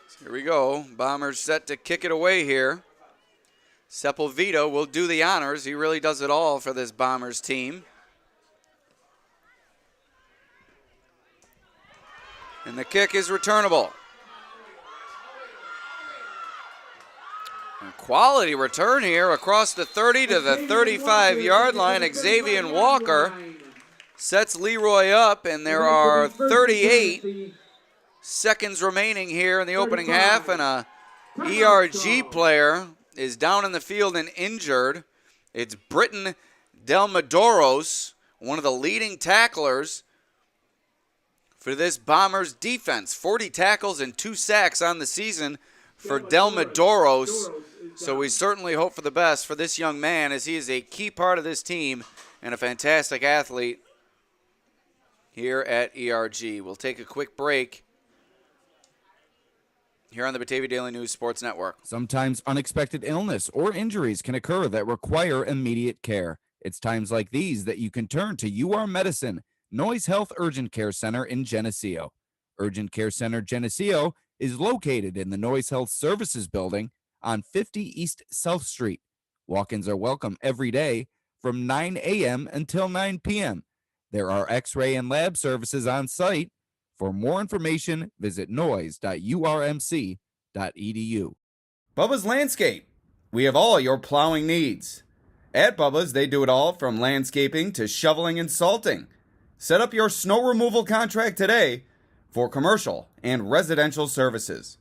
So here we go. Bombers set to kick it away here. Sepulveda will do the honors. He really does it all for this Bombers team. And the kick is returnable. A quality return here across the 30 to the 35-yard line. Xavier Walker sets LeRoy up, and there are 38 seconds remaining here in the opening half, and a ERG player is down in the field and injured. It's Britton Delmadoros, one of the leading tacklers for this Bombers defense. 40 tackles and 2 sacks on the season for Delmadoros. So we certainly hope for the best for this young man, as he is a key part of this team and a fantastic athlete here at ERG. We'll take a quick break here on the Batavia Daily News Sports Network. Sometimes unexpected illness or injuries can occur that require immediate care. It's times like these that you can turn to UR Medicine, Noise Health Urgent Care Center in Geneseo. Urgent Care Center Geneseo is located in the Noise Health Services Building on 50 East South Street. Walk-ins are welcome every day from 9 a.m. until 9 p.m. There are x-ray and lab services on site. For more information, visit noise.urmc.edu. Bubba's Landscape. We have all your plowing needs. At Bubba's, they do it all from landscaping to shoveling and salting. Set up your snow removal contract today for commercial and residential services.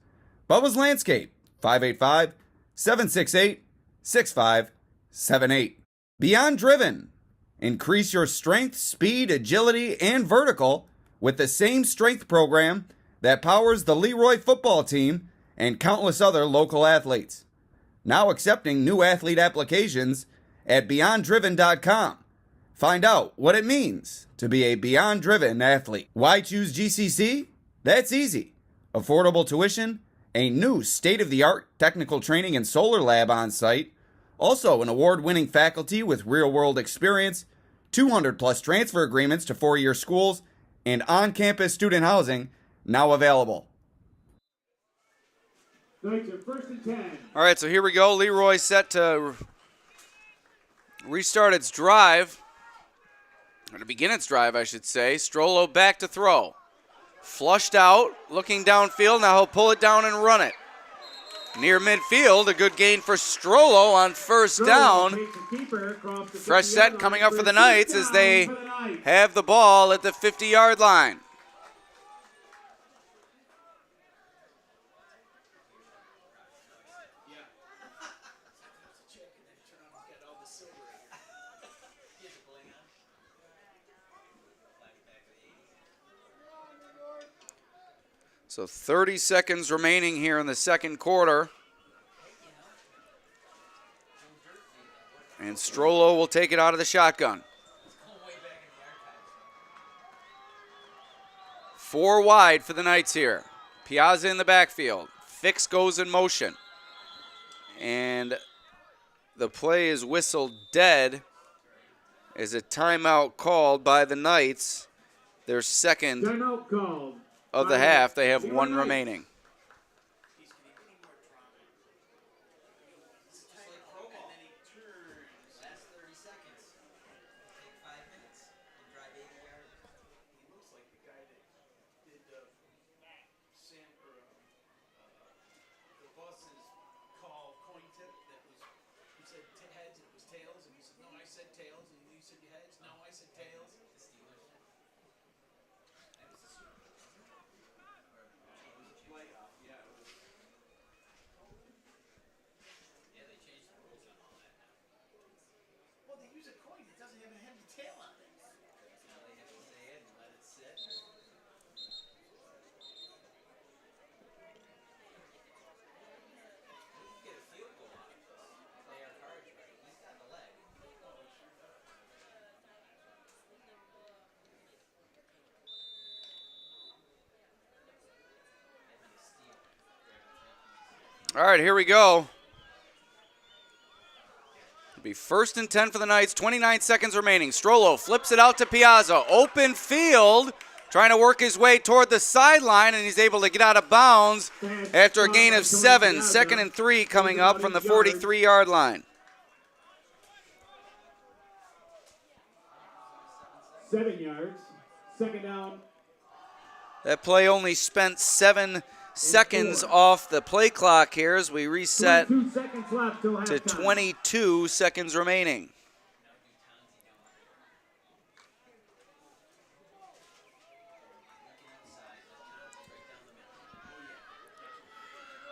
Bubba's Landscape, 585-768-6578. Beyond Driven. Increase your strength, speed, agility, and vertical with the same strength program that powers the LeRoy football team and countless other local athletes. Now accepting new athlete applications at BeyondDriven.com. Find out what it means to be a Beyond Driven athlete. Why choose GCC? That's easy. Affordable tuition, a new state-of-the-art technical training and solar lab on site, Also, an award-winning faculty with real-world experience, 200-plus transfer agreements to four-year schools, and on-campus student housing now available. Knights are first and 10. All right, so here we go. LeRoy set to restart its drive. Or to begin its drive, I should say. Strollo back to throw. Flushed out, looking downfield. Now he'll pull it down and run it. Near midfield, a good gain for Strollo on first down. Fresh set coming up for the Knights as they have the ball at the 50-yard line. So 30 seconds remaining here in the second quarter. And Strollo will take it out of the shotgun. 4 wide for the Knights here. Piazza in the backfield. Fix goes in motion. And the play is whistled dead as a timeout called by the Knights. Their second of the half. They have 1 remaining. All right, here we go. It'll be first and 10 for the Knights, 29 seconds remaining. Strollo flips it out to Piazza. Open field, trying to work his way toward the sideline, and he's able to get out of bounds after a gain of 7. 2nd and 3 coming up from the 43-yard line. 7 yards. Second down. That play only spent 7 seconds off the play clock here as we reset to 22 seconds remaining.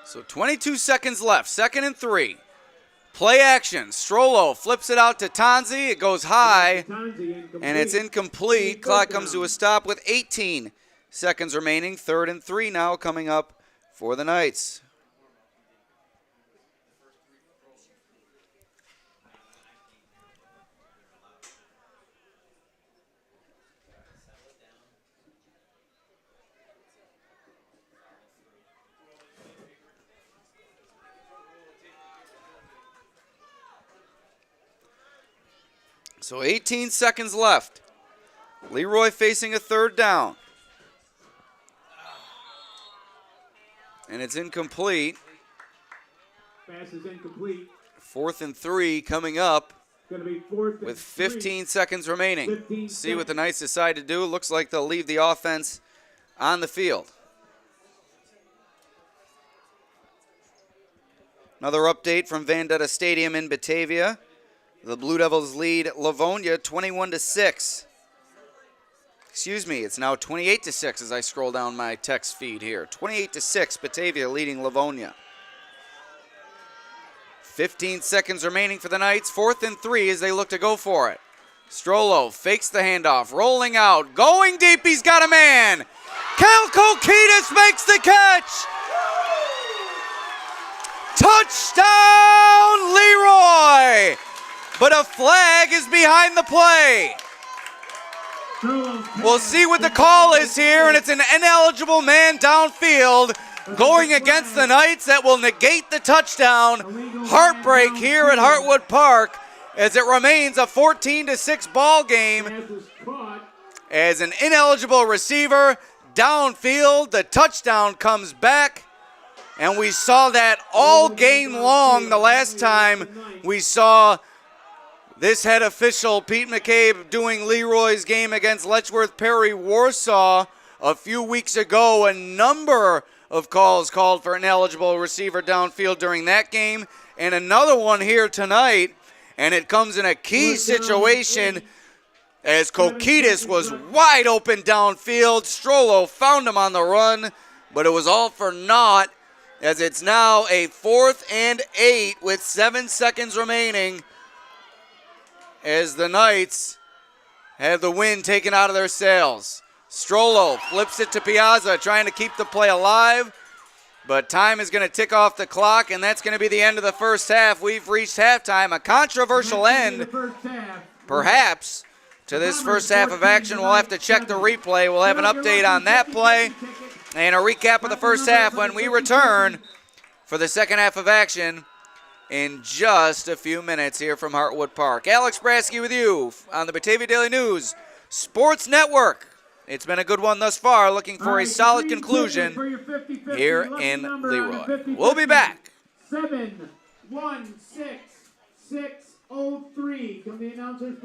So 22 seconds left, 2nd and 3. Play action. Strollo flips it out to Tanzi. It goes high, and it's incomplete. Clock comes to a stop with 18 seconds remaining. 3rd and 3 now coming up for the Knights. So 18 seconds left. LeRoy facing a 3rd down. And it's incomplete. Pass is incomplete. 4th and 3 coming up Going to be 4th with 15 seconds remaining. See what the Knights decide to do. Looks like they'll leave the offense on the field. Another update from Vendetta Stadium in Batavia. The Blue Devils lead Livonia 21-6. Excuse me, it's now 28-6 as I scroll down my text feed here. 28-6, Batavia leading Livonia. 15 seconds remaining for the Knights. 4th and 3 as they look to go for it. Strollo fakes the handoff, rolling out, going deep, he's got a man. Kalkokitis makes the catch. Touchdown, LeRoy! But a flag is behind the play. We'll see what the call is here, and it's an ineligible man downfield going against the Knights that will negate the touchdown. Heartbreak here at Hartwood Park as it remains a 14-6 ball game as an ineligible receiver downfield. The touchdown comes back, and we saw that all game long the last time we saw this head official, Pete McCabe, doing LeRoy's game against Letchworth Perry Warsaw a few weeks ago. A number of calls called for an ineligible receiver downfield during that game, and another one here tonight, and it comes in a key situation as Kokitis was wide open downfield. Strollo found him on the run, but it was all for naught as it's now a 4th and 8 with 7 seconds remaining as the Knights have the wind taken out of their sails. Strollo flips it to Piazza, trying to keep the play alive, but time is going to tick off the clock, and that's going to be the end of the first half. We've reached halftime, a controversial end, perhaps, to this first half of action. We'll have to check the replay. We'll have an update on that play and a recap of the first half when we return for the second half of action in just a few minutes here from Hartwood Park. Alex Brasky with you on the Batavia Daily News Sports Network. It's been a good one thus far, looking for a solid conclusion here in LeRoy. We'll be back. 7-1-6-6-0-3 from the announcers.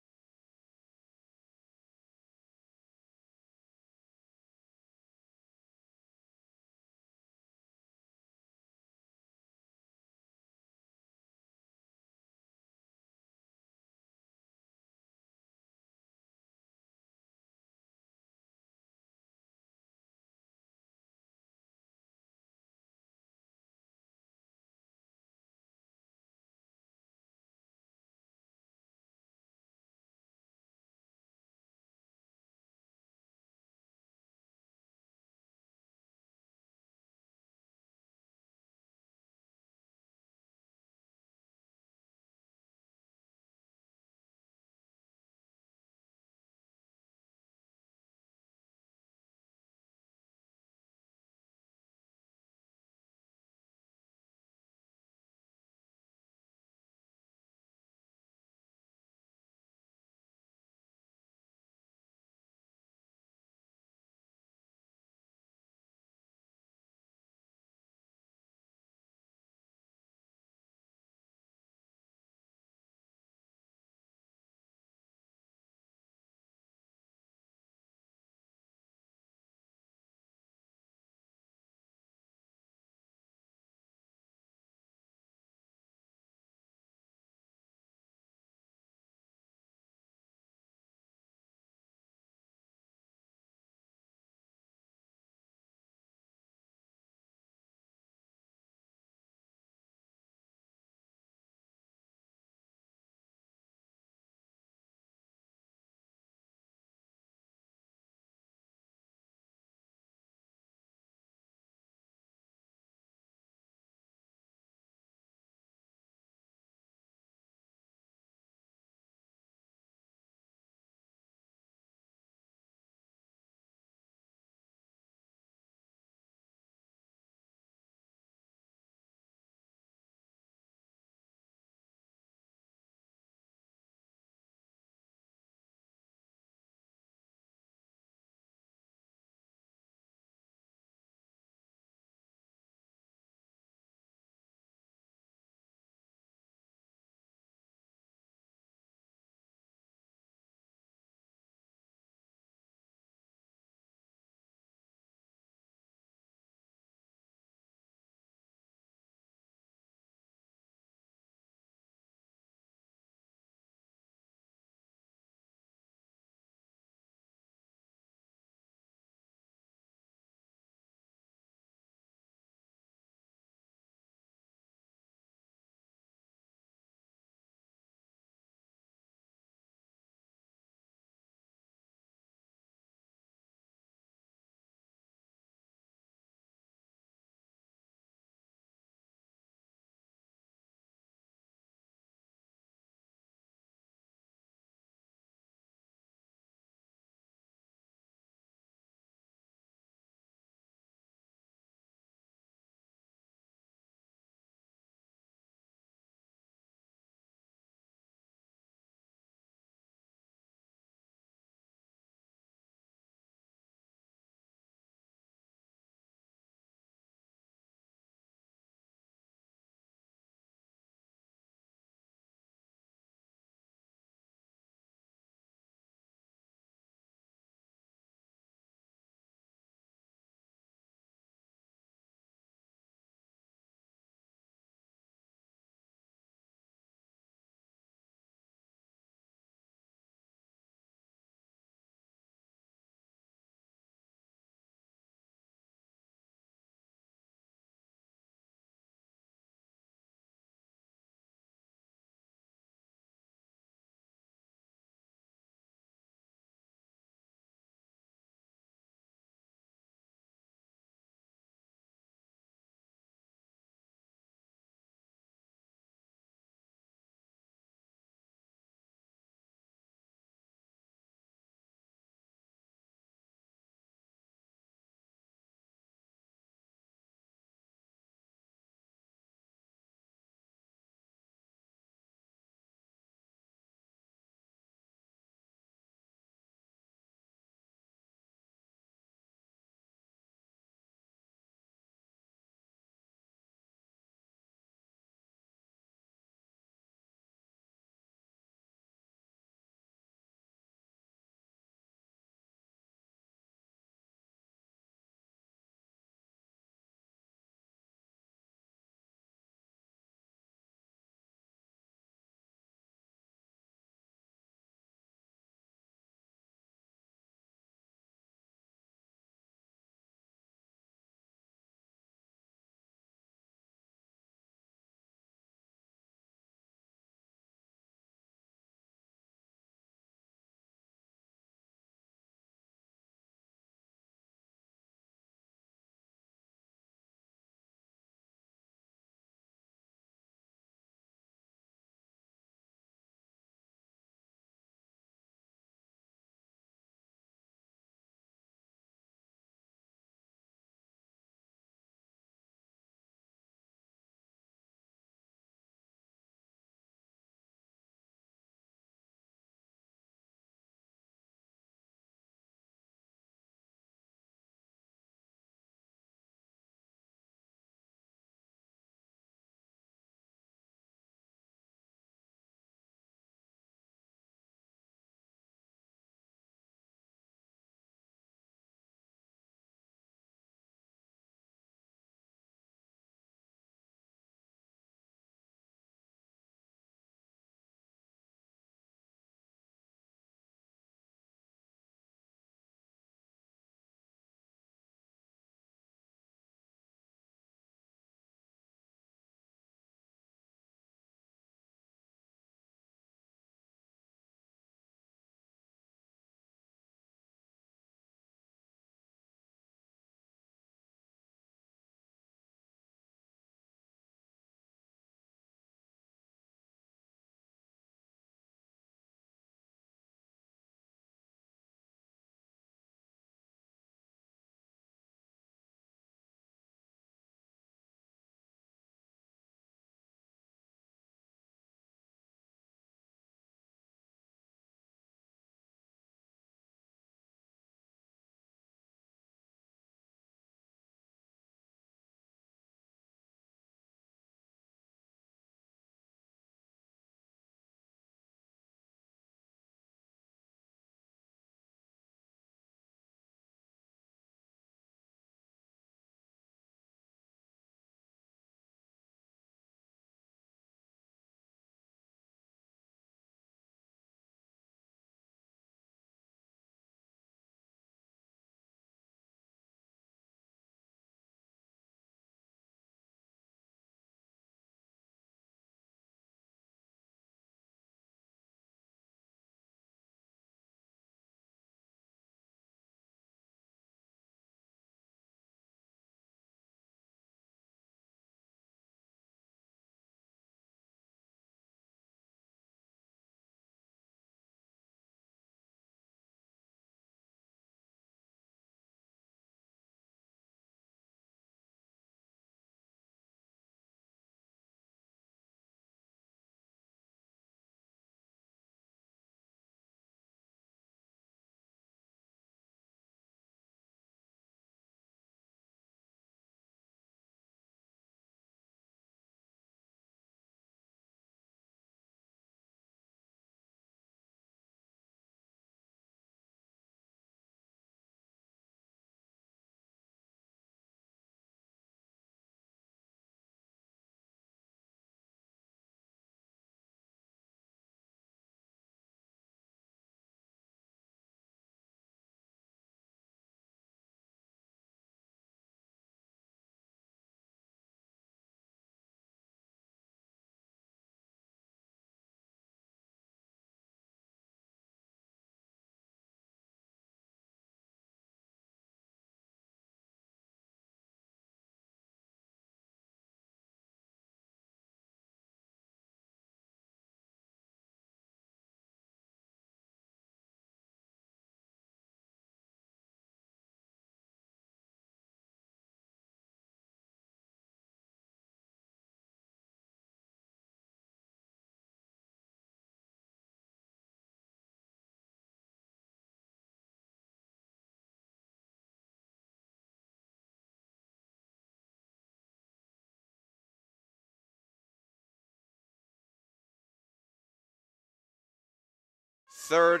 Third.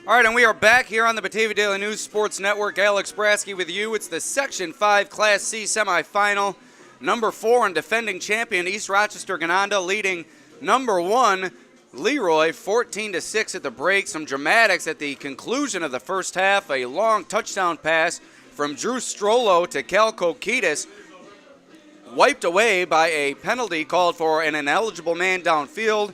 All right, and we are back here on the Batavia Daily News Sports Network. Alex Brasky with you. It's the Section 5 Class C semifinal. Number 4 and defending champion East Rochester Gananda leading number 1 LeRoy 14-6 at the break. Some dramatics at the conclusion of the first half. A long touchdown pass from Drew Strollo to Cal Kokitis, wiped away by a penalty called for an ineligible man downfield.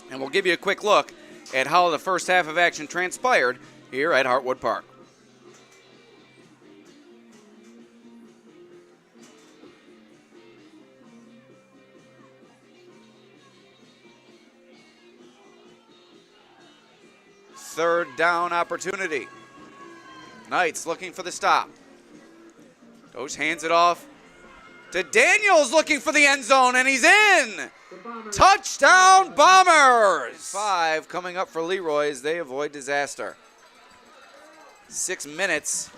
And we'll give you a quick look at how the first half of action transpired here at Hartwood Park. Third down opportunity. Knights looking for the stop. Doge hands it off to Daniels, looking for the end zone, and he's in. Touchdown Bombers! 5 coming up for LeRoy as they avoid disaster. 6 minutes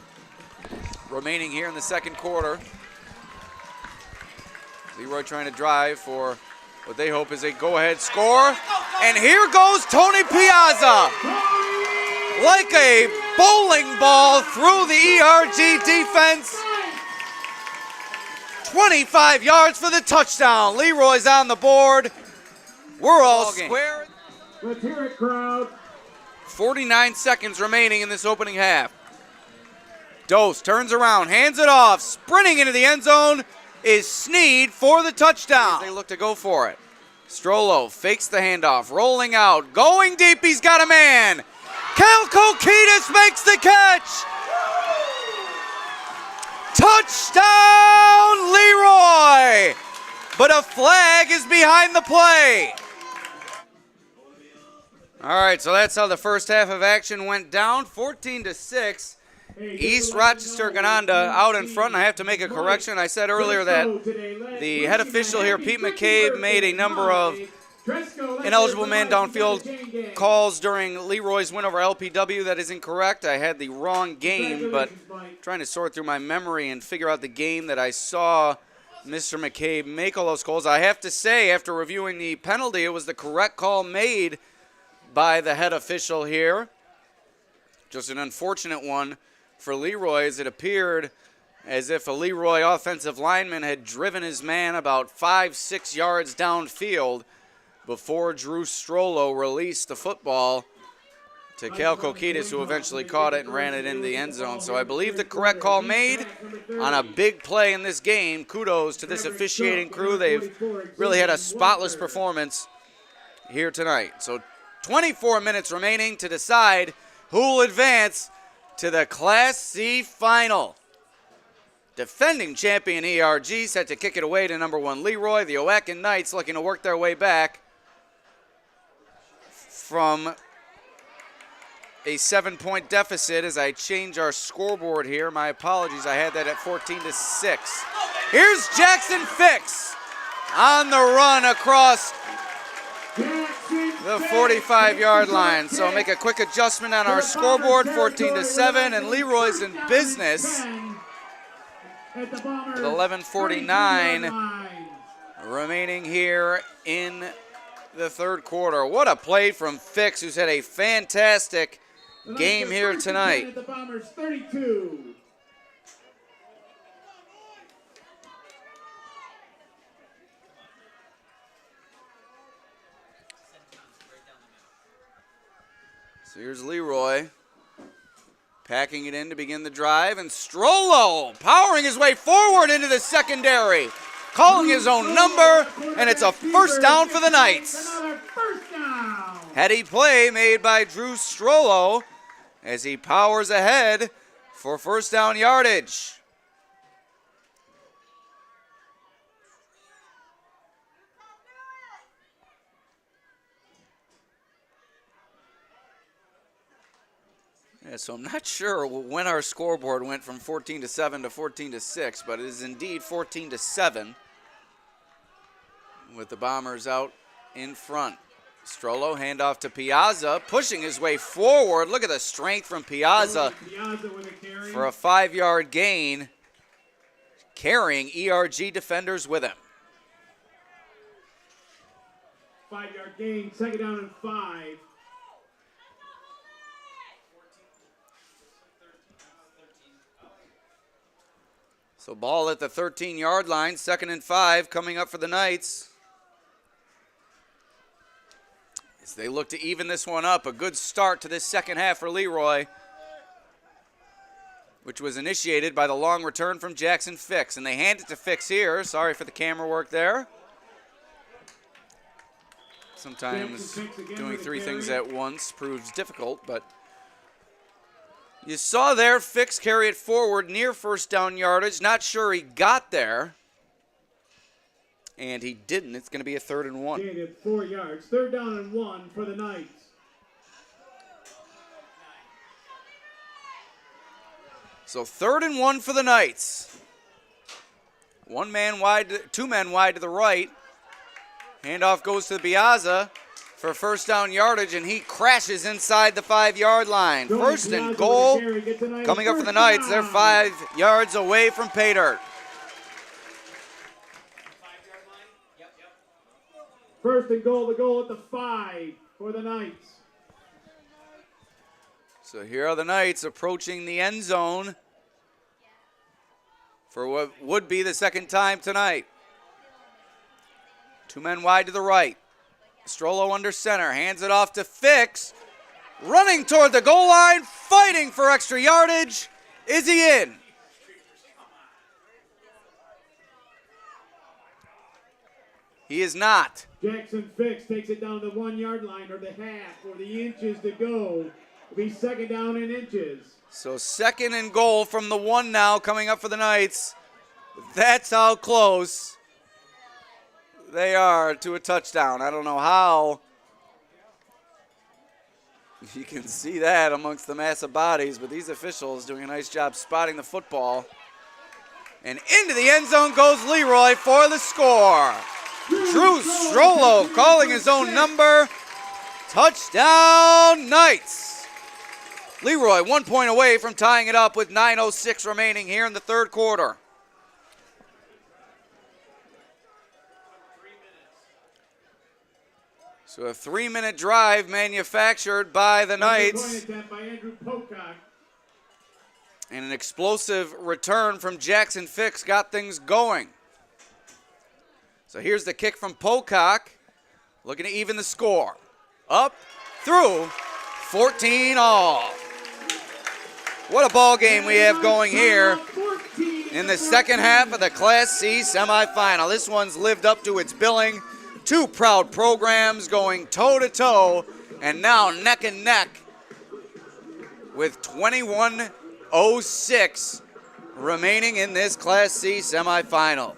remaining here in the second quarter. LeRoy trying to drive for what they hope is a go-ahead score. And here goes Tony Piazza. Like a bowling ball through the ERG defense. 25 yards for the touchdown. LeRoy's on the board. We're all square. Let's hear it, crowd. 49 seconds remaining in this opening half. Dose turns around, hands it off. Sprinting into the end zone is Sneed for the touchdown. They look to go for it. Strollo fakes the handoff, rolling out, going deep. He's got a man. Cal Kokitis makes the catch. Touchdown, LeRoy! But a flag is behind the play. All right, so that's how the first half of action went down, 14-6. East Rochester Gananda out in front. I have to make a correction. I said earlier that the head official here, Pete McCabe, made a number of ineligible man downfield calls during LeRoy's win over LPW. That is incorrect. I had the wrong game, but trying to sort through my memory and figure out the game that I saw Mr. McCabe make all those calls. I have to say, after reviewing the penalty, it was the correct call made by the head official here. Just an unfortunate one for LeRoy, as it appeared as if a LeRoy offensive lineman had driven his man about 5-6 yards downfield before Drew Strollo released the football to Cal Kokitis, who eventually caught it and ran it into the end zone. So I believe the correct call made on a big play in this game. Kudos to this officiating crew. They've really had a spotless performance here tonight. So 24 minutes remaining to decide who will advance to the Class C final. Defending champion ERG set to kick it away to number 1 LeRoy. The Oaken Knights looking to work their way back from a 7-point deficit as I change our scoreboard here. My apologies, I had that at 14-6. Here's Jackson Fix on the run across the 45-yard line. So make a quick adjustment on our scoreboard, 14-7, and LeRoy's in business with 11:49 remaining here in the third quarter. What a play from Fix, who's had a fantastic game here tonight. The Bombers 32. So here's LeRoy packing it in to begin the drive, and Strollo powering his way forward into the secondary, calling his own number, and it's a first down for the Knights. Another first down. Heady play made by Drew Strollo as he powers ahead for first down yardage. Yeah, so I'm not sure when our scoreboard went from 14-7 to 14-6, but it is indeed 14-7 with the Bombers out in front. Strollo, handoff to Piazza, pushing his way forward. Look at the strength from Piazza Piazza with a carry. for a 5-yard gain, carrying ERG defenders with him. 5-yard gain, second down and 5. So ball at the 13-yard line, 2nd and 5 coming up for the Knights. As they look to even this one up, a good start to this second half for LeRoy, which was initiated by the long return from Jackson Fix. And they hand it to Fix here. Sorry for the camera work there. Sometimes doing 3 things at once proves difficult, but you saw there Fix carry it forward near first down yardage. Not sure he got there. And he didn't. It's going to be a 3rd and 1. Gain at 4 yards. 3rd down and 1 for the Knights. So 3rd and 1 for the Knights. 1 man wide, 2 men wide to the right. Handoff goes to Piazza for first down yardage, and he crashes inside the 5-yard line. 1st and goal coming up for the Knights. They're 5 yards away from pay dirt. 1st and goal, the goal at the 5 for the Knights. So here are the Knights approaching the end zone for what would be the 2nd time tonight. 2 men wide to the right. Strollo under center, hands it off to Fix. Running toward the goal line, fighting for extra yardage. Is he in? He is not. Jackson Fix takes it down the 1-yard line, or the half, or the inches to go. It'll be 2nd down and inches. So 2nd and goal from the 1 now coming up for the Knights. That's how close they are to a touchdown. I don't know how you can see that amongst the massive bodies, but these officials doing a nice job spotting the football. And into the end zone goes LeRoy for the score. Drew Strollo calling his own number. Touchdown Knights. LeRoy 1 point away from tying it up with 9:06 remaining here in the 3rd quarter. So a 3-minute drive manufactured by the Knights. And an explosive return from Jackson Fix got things going. So here's the kick from Pocock, looking to even the score. Up, through, 14 all. What a ball game we have going here in the 2nd half of the Class C semifinal. This one's lived up to its billing. 2 proud programs going toe-to-toe and now neck and neck with 21:06 remaining in this Class C semifinal.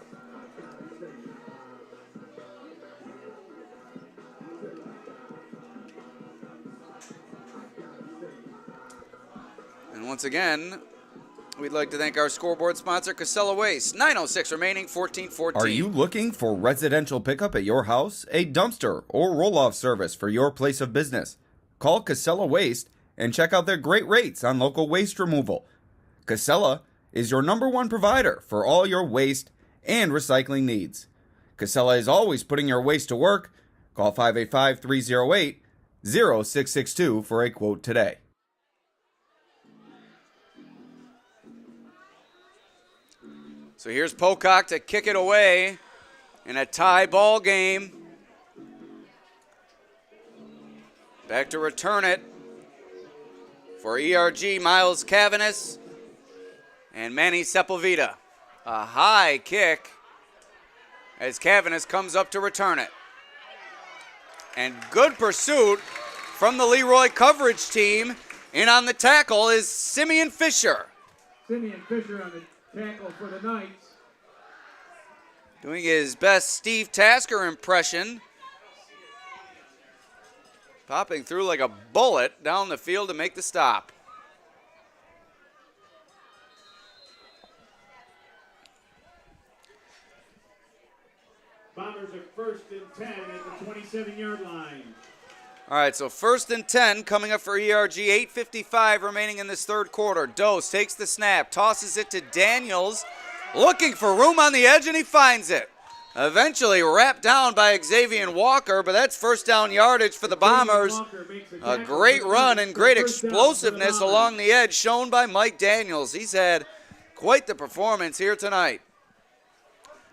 And once again, we'd like to thank our scoreboard sponsor, Casella Waste. 9:06 remaining, 14-14. Are you looking for residential pickup at your house, a dumpster, or roll-off service for your place of business? Call Casella Waste and check out their great rates on local waste removal. Casella is your #1 provider for all your waste and recycling needs. Casella is always putting your waste to work. Call 585-308-0662 for a quote today. So here's Pocock to kick it away in a tie ball game. Back to return it for ERG, Miles Cavanis and Manny Sepulveda. A high kick as Cavanis comes up to return it. And good pursuit from the LeRoy coverage team. In on the tackle is Simeon Fisher. Simeon Fisher on the tackle for the Knights. Doing his best Steve Tasker impression. Popping through like a bullet down the field to make the stop. Bombers are 1st and 10 at the 27-yard line. All right, so 1st and 10 coming up for ERG. 8:55 remaining in this third quarter. Dose takes the snap, tosses it to Daniels, looking for room on the edge, and he finds it. Eventually wrapped down by Xavier Walker, but that's first down yardage for the Bombers. A great run and great explosiveness along the edge shown by Mike Daniels. He's had quite the performance here tonight.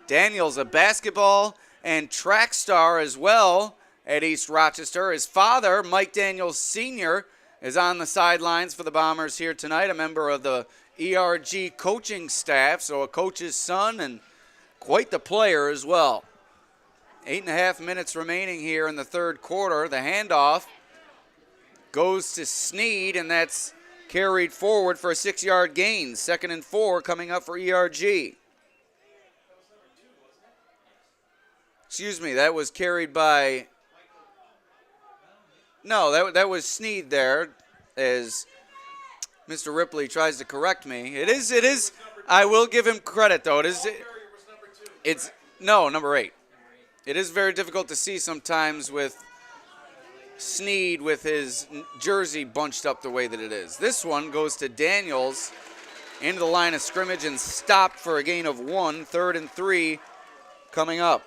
Daniels, a basketball and track star as well at East Rochester. His father, Mike Daniels Sr., is on the sidelines for the Bombers here tonight, a member of the ERG coaching staff, so a coach's son and quite the player as well. 8.5 minutes remaining here in the third quarter. The handoff goes to Sneed, and that's carried forward for a 6-yard gain. 2nd and 4 coming up for ERG. Excuse me, that was carried by... No, that was Sneed there, as Mr. Ripley tries to correct me. It is. I will give him credit, though. It's number 8. It is very difficult to see sometimes with Sneed with his jersey bunched up the way that it is. This one goes to Daniels into the line of scrimmage and stopped for a gain of 1. 3rd and 3 coming up.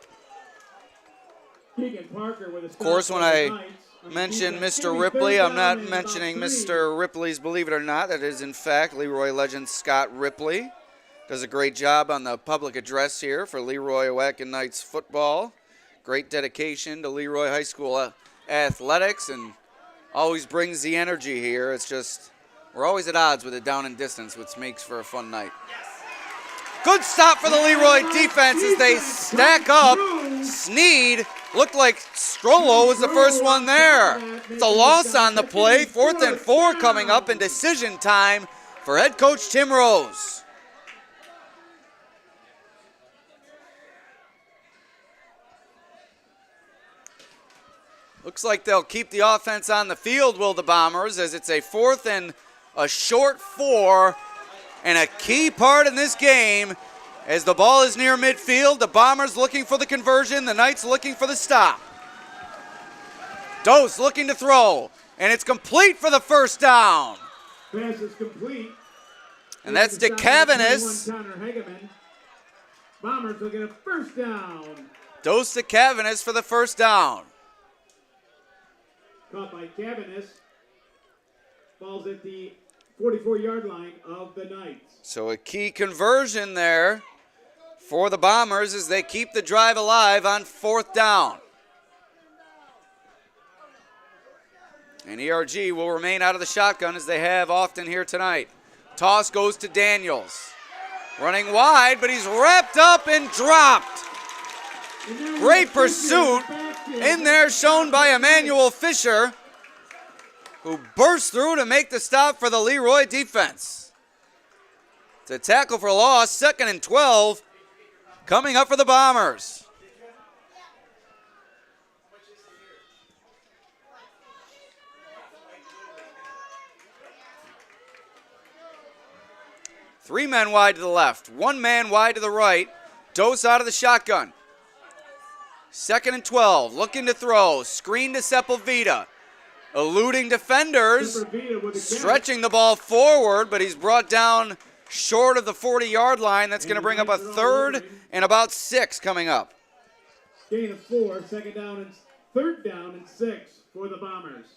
Of course, when I mention Mr. Ripley, I'm not mentioning Mr. Ripley's Believe It or Not. That is, in fact, LeRoy legend Scott Ripley. Does a great job on the public address here for LeRoy Awaken Knights football. Great dedication to LeRoy High School athletics and always brings the energy here. It's just, we're always at odds with it down in distance, which makes for a fun night. Good stop for the LeRoy defense as they stack up. Sneed looked like Strollo was the first one there. It's a loss on the play. 4th and 4 coming up in decision time for head coach Tim Rose. Looks like they'll keep the offense on the field, will the Bombers, as it's a 4th and a short 4, and a key part in this game as the ball is near midfield. The Bombers looking for the conversion, the Knights looking for the stop. Dose looking to throw, and it's complete for the first down. Pass is complete. And that's DeCavaness. Bombers will get a first down. Dose to Cavanis for the first down. Caught by Cavanis. Falls at the 44-yard line of the Knights. So a key conversion there for the Bombers as they keep the drive alive on 4th down. And ERG will remain out of the shotgun as they have often here tonight. Toss goes to Daniels. Running wide, but he's wrapped up and dropped. Great pursuit in there shown by Emmanuel Fisher, who burst through to make the stop for the LeRoy defense. It's a tackle for loss, 2nd and 12, coming up for the Bombers. Three men wide to the left, 1 man wide to the right. Dose out of the shotgun. 2nd and 12, looking to throw. Screen to Sepulveda. Eluding defenders, stretching the ball forward, but he's brought down short of the 40-yard line. That's going to bring up a 3rd and about 6 coming up. Gain of 4, 2nd down and 3rd down and 6 for the Bombers.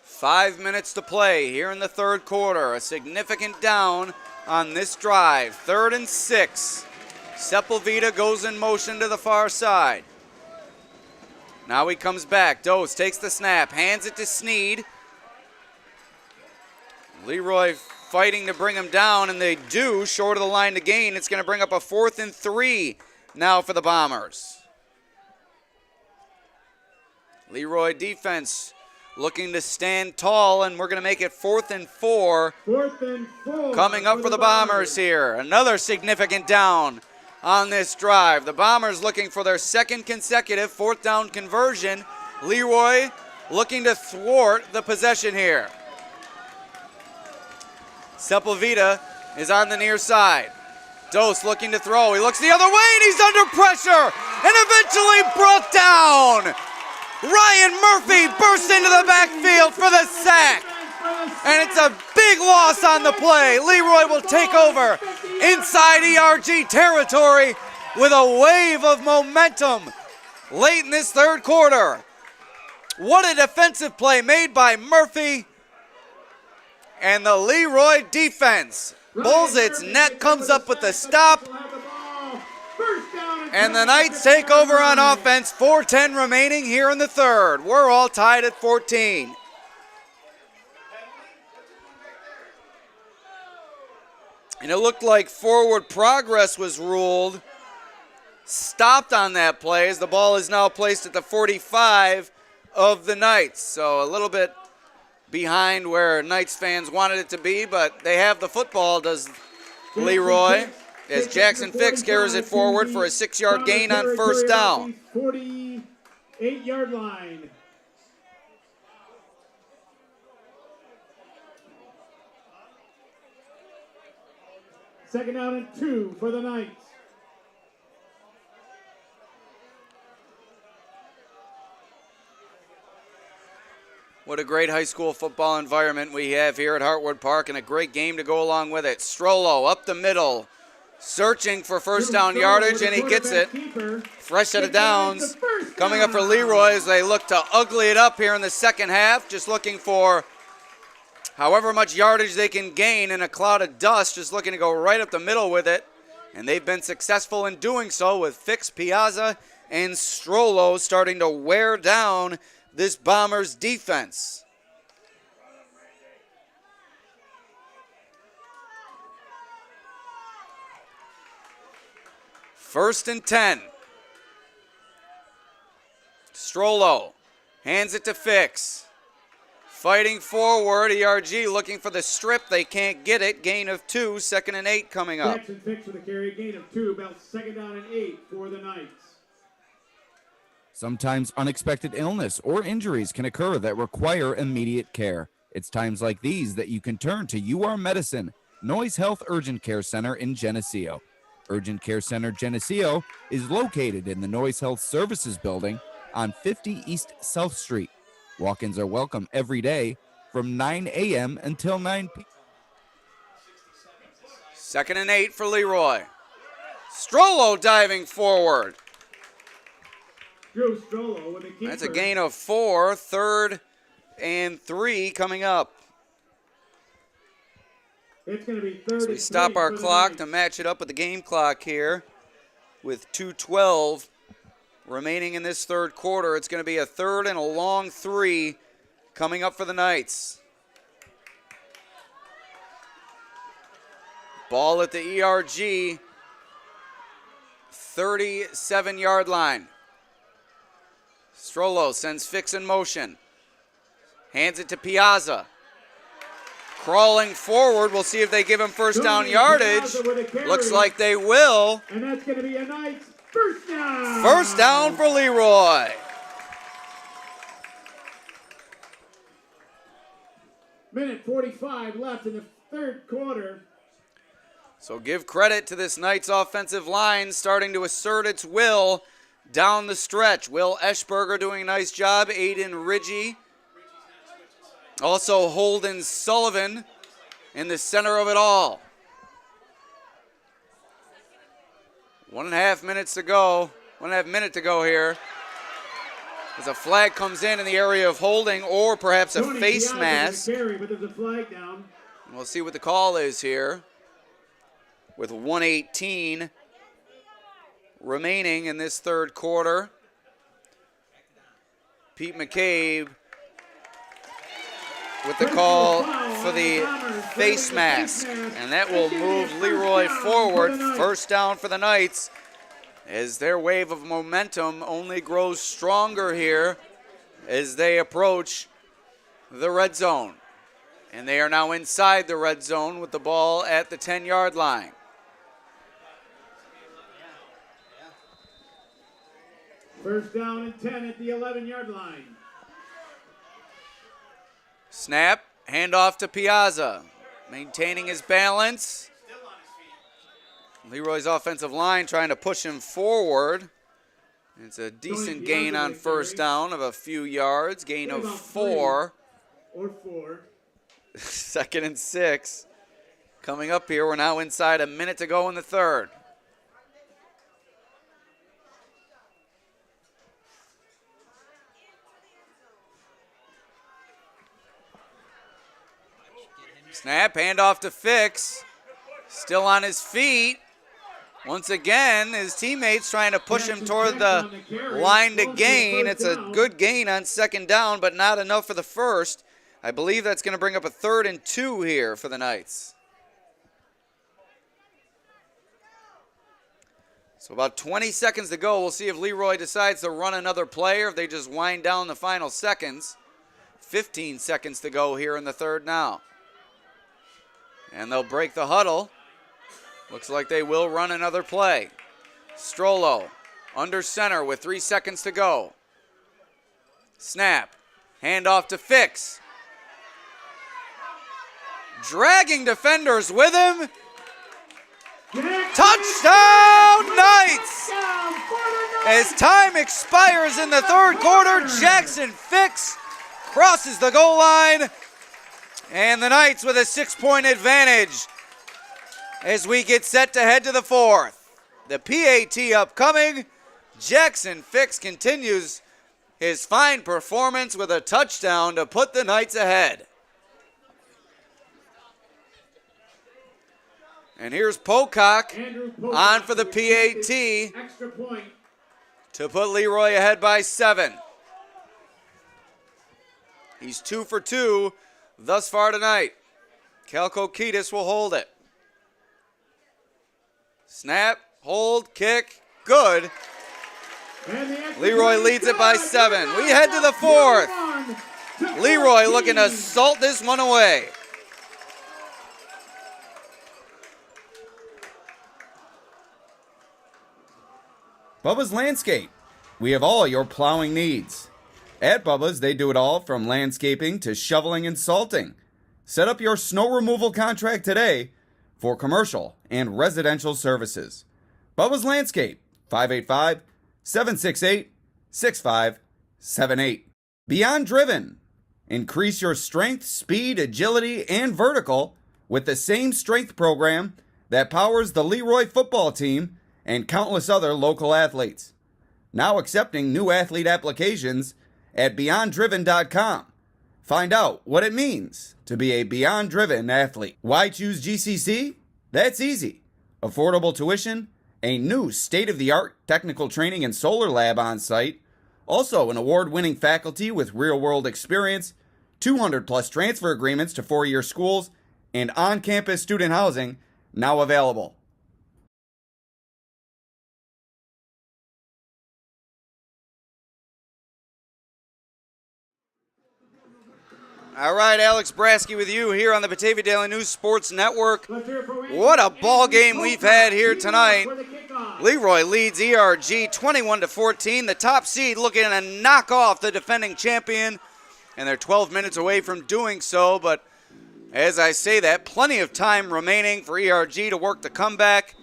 Five minutes to play here in the third quarter. A significant down on this drive. 3rd and 6. Sepulveda goes in motion to the far side. Now he comes back. Dose takes the snap, hands it to Sneed. LeRoy fighting to bring him down, and they do, short of the line to gain. It's going to bring up a 4th and 3 now for the Bombers. LeRoy defense looking to stand tall, and we're going to make it 4th and 4. 4th and 4. Coming up for the Bombers here. Another significant down on this drive. The Bombers looking for their 2nd consecutive 4th down conversion. LeRoy looking to thwart the possession here. Sepulveda is on the near side. Dose looking to throw. He looks the other way and he's under pressure and eventually brought down. Ryan Murphy bursts into the backfield for the sack. And it's a big loss on the play. LeRoy will take over inside ERG territory with a wave of momentum late in this third quarter. What a defensive play made by Murphy. And the LeRoy defense pulls its net, comes up with the stop. And the Knights take over on offense. 4:10 remaining here in the third. We're all tied at 14. And it looked like forward progress was ruled. Stopped on that play as the ball is now placed at the 45 of the Knights. So a little bit behind where Knights fans wanted it to be, but they have the football, does LeRoy, as Jackson Fix carries it forward for a 6-yard gain on first down. 48-yard line. Second down and 2 for the Knights. What a great high school football environment we have here at Hartwood Park, and a great game to go along with it. Strollo up the middle, searching for first down yardage, and he gets it. Fresh set of downs coming up for LeRoy as they look to ugly it up here in the second half, just looking for however much yardage they can gain in a cloud of dust, just looking to go right up the middle with it. And they've been successful in doing so with Fix, Piazza, and Strollo starting to wear down this Bombers defense. First and 10. Strollo hands it to Fix. Fighting forward, ERG looking for the strip. They can't get it. Gain of 2, 2nd and 8 coming up. Jackson Fix with a carry, gain of 2, about 2nd down and 8 for the Knights. Sometimes unexpected illness or injuries can occur that require immediate care. It's times like these that you can turn to UR Medicine, Noise Health Urgent Care Center in Geneseo. Urgent Care Center Geneseo is located in the Noise Health Services building on 50 East South Street. Walk-ins are welcome every day from 9 a.m. until 9 p.m. 2nd and 8 for LeRoy. Strollo diving forward. Drew Strollo with a keeper. That's a gain of 4, 3rd and 3 coming up. It's going to be 3rd So we stop our clock to match it up with the game clock here with 2:12 remaining in this third quarter. It's going to be a 3rd and a long 3 coming up for the Knights. Ball at the ERG 37-yard line. Strollo sends Fix in motion. Hands it to Piazza. Crawling forward. We'll see if they give him first down yardage. Looks like they will. And that's going to be a Knights first down. First down for LeRoy. Minute 45 left in the third quarter. So give credit to this Knights offensive line starting to assert its will down the stretch. Will Eschberger doing a nice job. Aiden Ridgey. Also Holden Sullivan in the center of it all. 1.5 minutes to go. 1.5 minute to go here. As a flag comes in the area of holding or perhaps a face mask. But there's a flag down. We'll see what the call is here. With 1:18 remaining in this third quarter. Pete McCabe with the call for the face mask. And that will move LeRoy forward. First down for the Knights as their wave of momentum only grows stronger here as they approach the red zone. And they are now inside the red zone with the ball at the 10-yard line. First down and 10 at the 11-yard line. Snap, handoff to Piazza. Maintaining his balance. LeRoy's offensive line trying to push him forward. It's a decent gain on first down of a few yards. Gain of 4. Or 4. 2nd and 6. Coming up here, we're now inside a minute to go in the third. Snap, handoff to Fix. Still on his feet. Once again, his teammates trying to push him toward the line to gain. It's a good gain on 2nd down, but not enough for the first. I believe that's going to bring up a 3rd and 2 here for the Knights. So about 20 seconds to go. We'll see if LeRoy decides to run another play or if they just wind down the final seconds. 15 seconds to go here in the third now. And they'll break the huddle. Looks like they will run another play. Strollo under center with 3 seconds to go. Snap. Handoff to Fix. Dragging defenders with him. Touchdown Knights! As time expires in the third quarter, Jackson Fix crosses the goal line. And the Knights with a 6-point advantage as we get set to head to the fourth. The PAT upcoming. Jackson Fix continues his fine performance with a touchdown to put the Knights ahead. And here's Pocock on for the PAT Extra point. to put LeRoy ahead by 7. He's 2 for 2 thus far tonight. Kalkokitis will hold it. Snap, hold, kick, good. LeRoy leads it by 7. We head to the fourth. LeRoy looking to salt this one away. Bubba's Landscape. We have all your plowing needs. At Bubba's, they do it all from landscaping to shoveling and salting. Set up your snow removal contract today for commercial and residential services. Bubba's Landscape, 585-768-6578. Beyond Driven. Increase your strength, speed, agility, and vertical with the same strength program that powers the LeRoy football team and countless other local athletes. Now accepting new athlete applications at BeyondDriven.com. Find out what it means to be a Beyond Driven athlete. Why choose GCC? That's easy. Affordable tuition, a new state-of-the-art technical training and solar lab on site, also an award-winning faculty with real-world experience, 200-plus transfer agreements to four-year schools, and on-campus student housing now available. All right, Alex Brasky with you here on the Batavia Daily News Sports Network. What a ball game we've had here tonight. LeRoy leads ERG 21-14. The top seed looking to knock off the defending champion, and they're 12 minutes away from doing so. But as I say that, plenty of time remaining for ERG to work the comeback,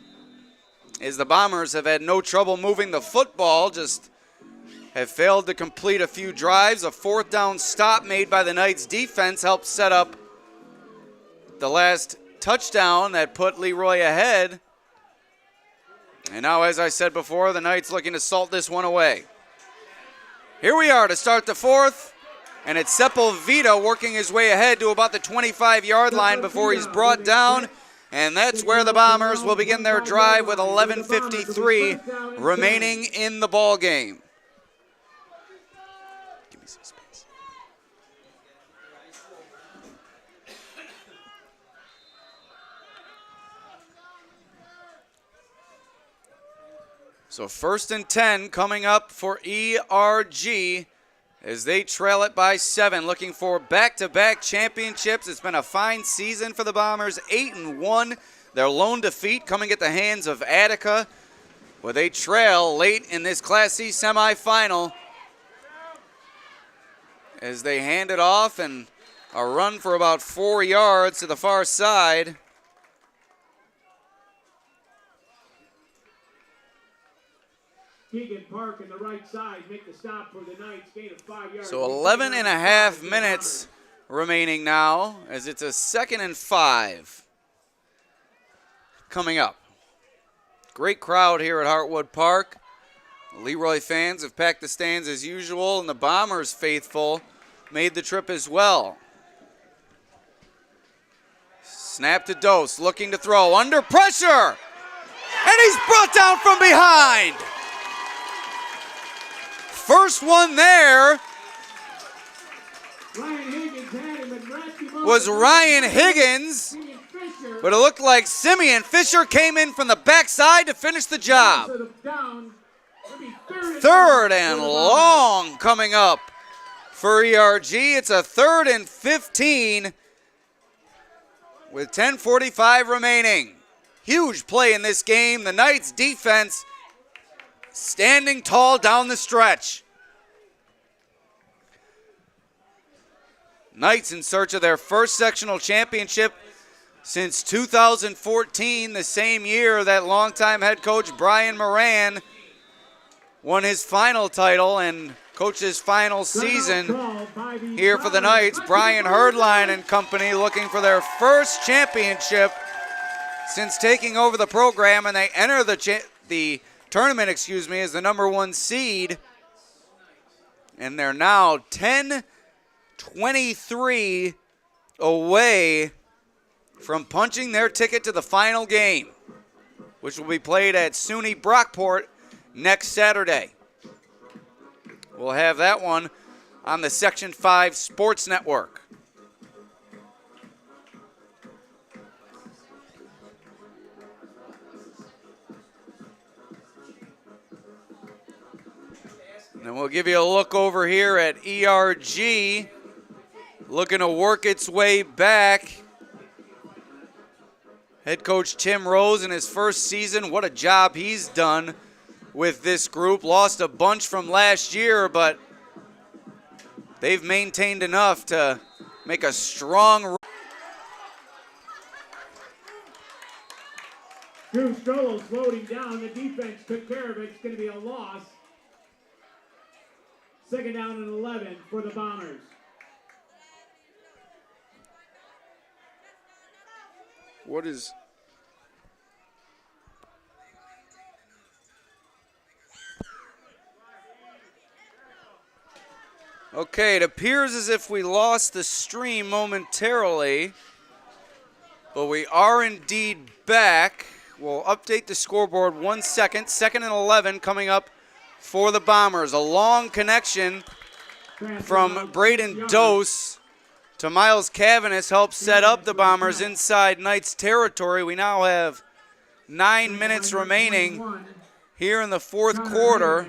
as the Bombers have had no trouble moving the football, just have failed to complete a few drives. A fourth down stop made by the Knights defense helped set up the last touchdown that put LeRoy ahead. And now, as I said before, the Knights looking to salt this one away. Here we are to start the fourth, and it's Sepulveda working his way ahead to about the 25-yard line before he's brought down. And that's where the Bombers will begin their drive with 11:53 remaining in the ball game. So 1st and 10 coming up for ERG as they trail it by 7, looking for back-to-back championships. It's been a fine season for the Bombers, 8-1. Their lone defeat coming at the hands of Attica, where they trail late in this Class C semifinal as they hand it off and a run for about 4 yards to the far side. Keegan Park in the right side make the stop for the Knights, gain of 5 yards. So 11 and a half minutes remaining now as it's a 2nd and 5 coming up. Great crowd here at Hartwood Park. LeRoy fans have packed the stands as usual, and the Bombers faithful made the trip as well. Snap to Dose, looking to throw, under pressure, and he's brought down from behind. First one there was Ryan Higgins, but it looked like Simeon Fisher came in from the backside to finish the job. 3rd and long coming up for ERG. It's a 3rd and 15 with 10:45 remaining. Huge play in this game. The Knights defense standing tall down the stretch. Knights in search of their first sectional championship since 2014, the same year that longtime head coach Brian Moran won his final title and coach's final season here for the Knights. Brian Herdline and company looking for their first championship since taking over the program, and they enter the tournament, as the number 1 seed, and they're now 10-23 away from punching their ticket to the final game, which will be played at SUNY Brockport next Saturday. We'll have that one on the Section 5 Sports Network. And we'll give you a look over here at ERG, looking to work its way back. Head coach Tim Rose in his first season, what a job he's done with this group. Lost a bunch from last year, but they've maintained enough to make a strong. Drew Strollo's floating down. The defense took care of it. It's going to be a loss. 2nd down and 11 for the Bombers. What is... Okay, it appears as if we lost the stream momentarily, but we are indeed back. We'll update the scoreboard 1 second. 2nd and 11 coming up for the Bombers. A long connection from Braden Dose to Miles Cavanis helps set up the Bombers inside Knights territory. We now have 9 minutes remaining here in the 4th quarter.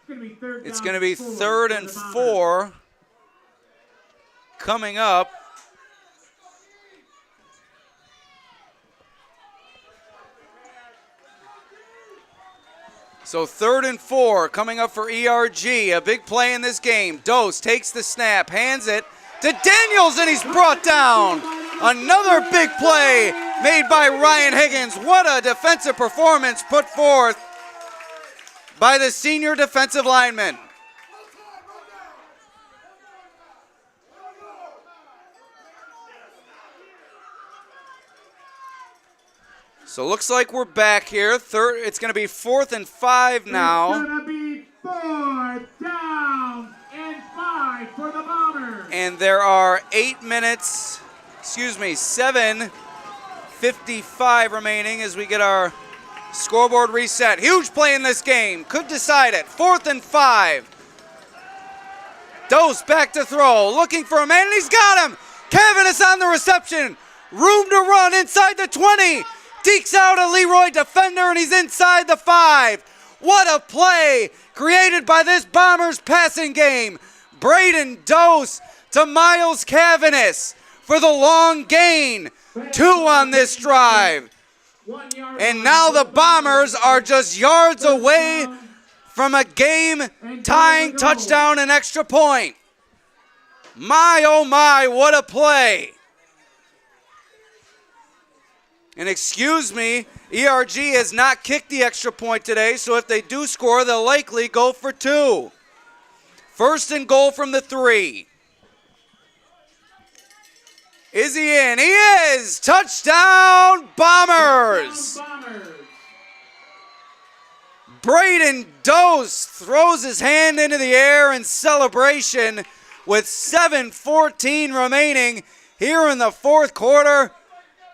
It's going to be 3rd and 4 coming up. So 3rd and 4 coming up for ERG. A big play in this game. Dose takes the snap, hands it to Daniels, and he's brought down. Another big play made by Ryan Higgins. What a defensive performance put forth by the senior defensive lineman. So looks like we're back here. It's going to be 4th and 5 now. It's going to be 4th down and 5 for the Bombers. And there are 7:55 remaining as we get our scoreboard reset. Huge play in this game. Could decide it. 4th and 5. Dose back to throw. Looking for a man, and he's got him. Kevin is on the reception. Room to run inside the 20. Dekes out a LeRoy defender, and he's inside the 5. What a play created by this Bombers passing game. Braden Dose to Miles Cavanis for the long gain. 2 on this drive. And now the Bombers are just yards away from a game-tying touchdown and extra point. My, oh my, what a play. And excuse me, ERG has not kicked the extra point today, so if they do score, they'll likely go for 2. First and goal from the 3. Is he in? He is! Touchdown, Bombers! Braden Dose throws his hand into the air in celebration with 7:14 remaining here in the fourth quarter.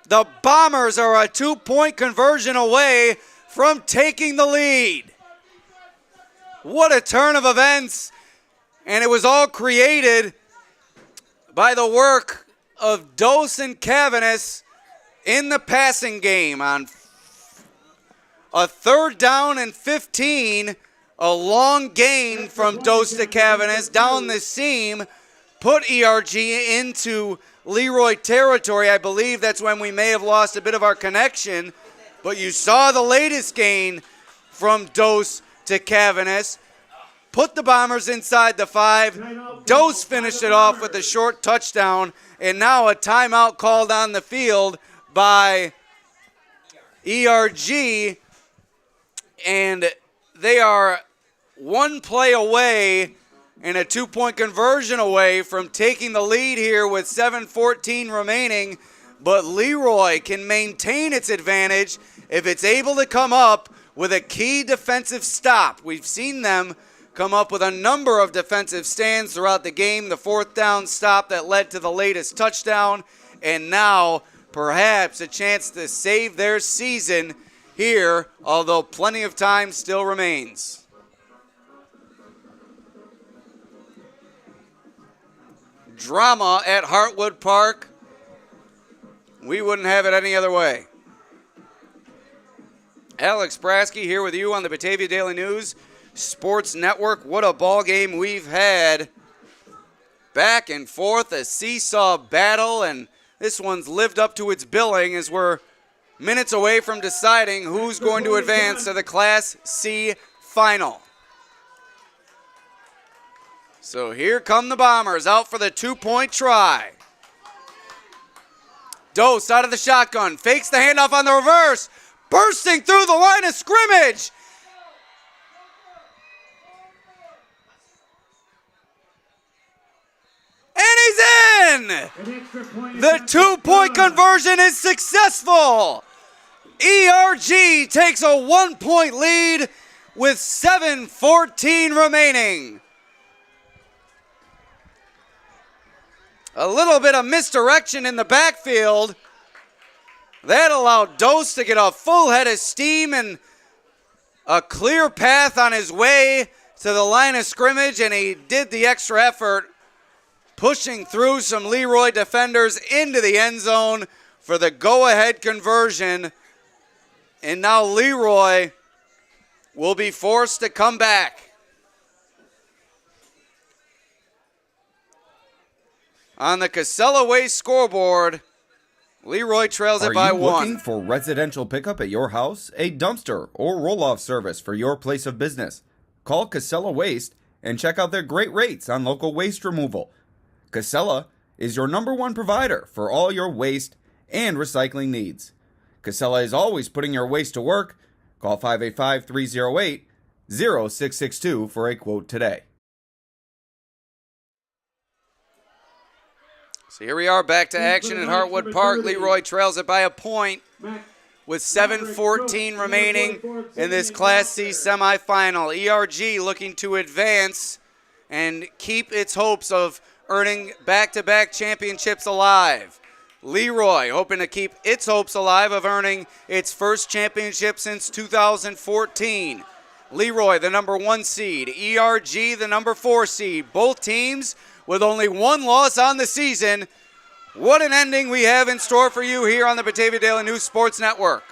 The Bombers are a 2-point conversion away from taking the lead. What a turn of events, and it was all created by the work of Dose and Cavanis in the passing game on a 3rd down and 15, a long gain from Dose to Cavanis down the seam, put ERG into LeRoy territory. I believe that's when we may have lost a bit of our connection, but you saw the latest gain from Dose to Cavanis. Put the Bombers inside the 5. Dose finished it off with a short touchdown, and now a timeout called on the field by ERG, and they are 1 play away and a 2-point conversion away from taking the lead here with 7:14 remaining, but LeRoy can maintain its advantage if it's able to come up with a key defensive stop. We've seen them come up with a number of defensive stands throughout the game, the 4th down stop that led to the latest touchdown, and now perhaps a chance to save their season here, although plenty of time still remains. Drama at Hartwood Park. We wouldn't have it any other way. Alex Brasky here with you on the Batavia Daily News Sports Network. What a ball game we've had. Back and forth, a seesaw battle, and this one's lived up to its billing as we're minutes away from deciding who's going to advance to the Class C final. So here come the Bombers out for the 2-point try. Dose out of the shotgun, fakes the handoff on the reverse, bursting through the line of scrimmage. And he's in! The 2-point conversion is successful. ERG takes a 1-point lead with 7:14 remaining. A little bit of misdirection in the backfield. That allowed Dose to get a full head of steam and a clear path on his way to the line of scrimmage, and he did the extra effort, pushing through some LeRoy defenders into the end zone for the go-ahead conversion. And now LeRoy will be forced to come back. On the Casella Waste scoreboard, LeRoy trails it by 1. Are you looking for residential pickup at your house, a dumpster, or roll-off service for your place of business? Call Casella Waste and check out their great rates on local waste removal. Casella is your #1 provider for all your waste and recycling needs. Casella is always putting your waste to work. Call 585-308-0662 for a quote today. So here we are back to action at Hartwood Park. LeRoy trails it by a point with 7:14 remaining in this Class C semifinal. ERG looking to advance and keep its hopes of earning back-to-back championships alive. LeRoy hoping to keep its hopes alive of earning its first championship since 2014. LeRoy, the #1 seed. ERG, the #4 seed. Both teams with only 1 loss on the season. What an ending we have in store for you here on the Batavia Daily News Sports Network.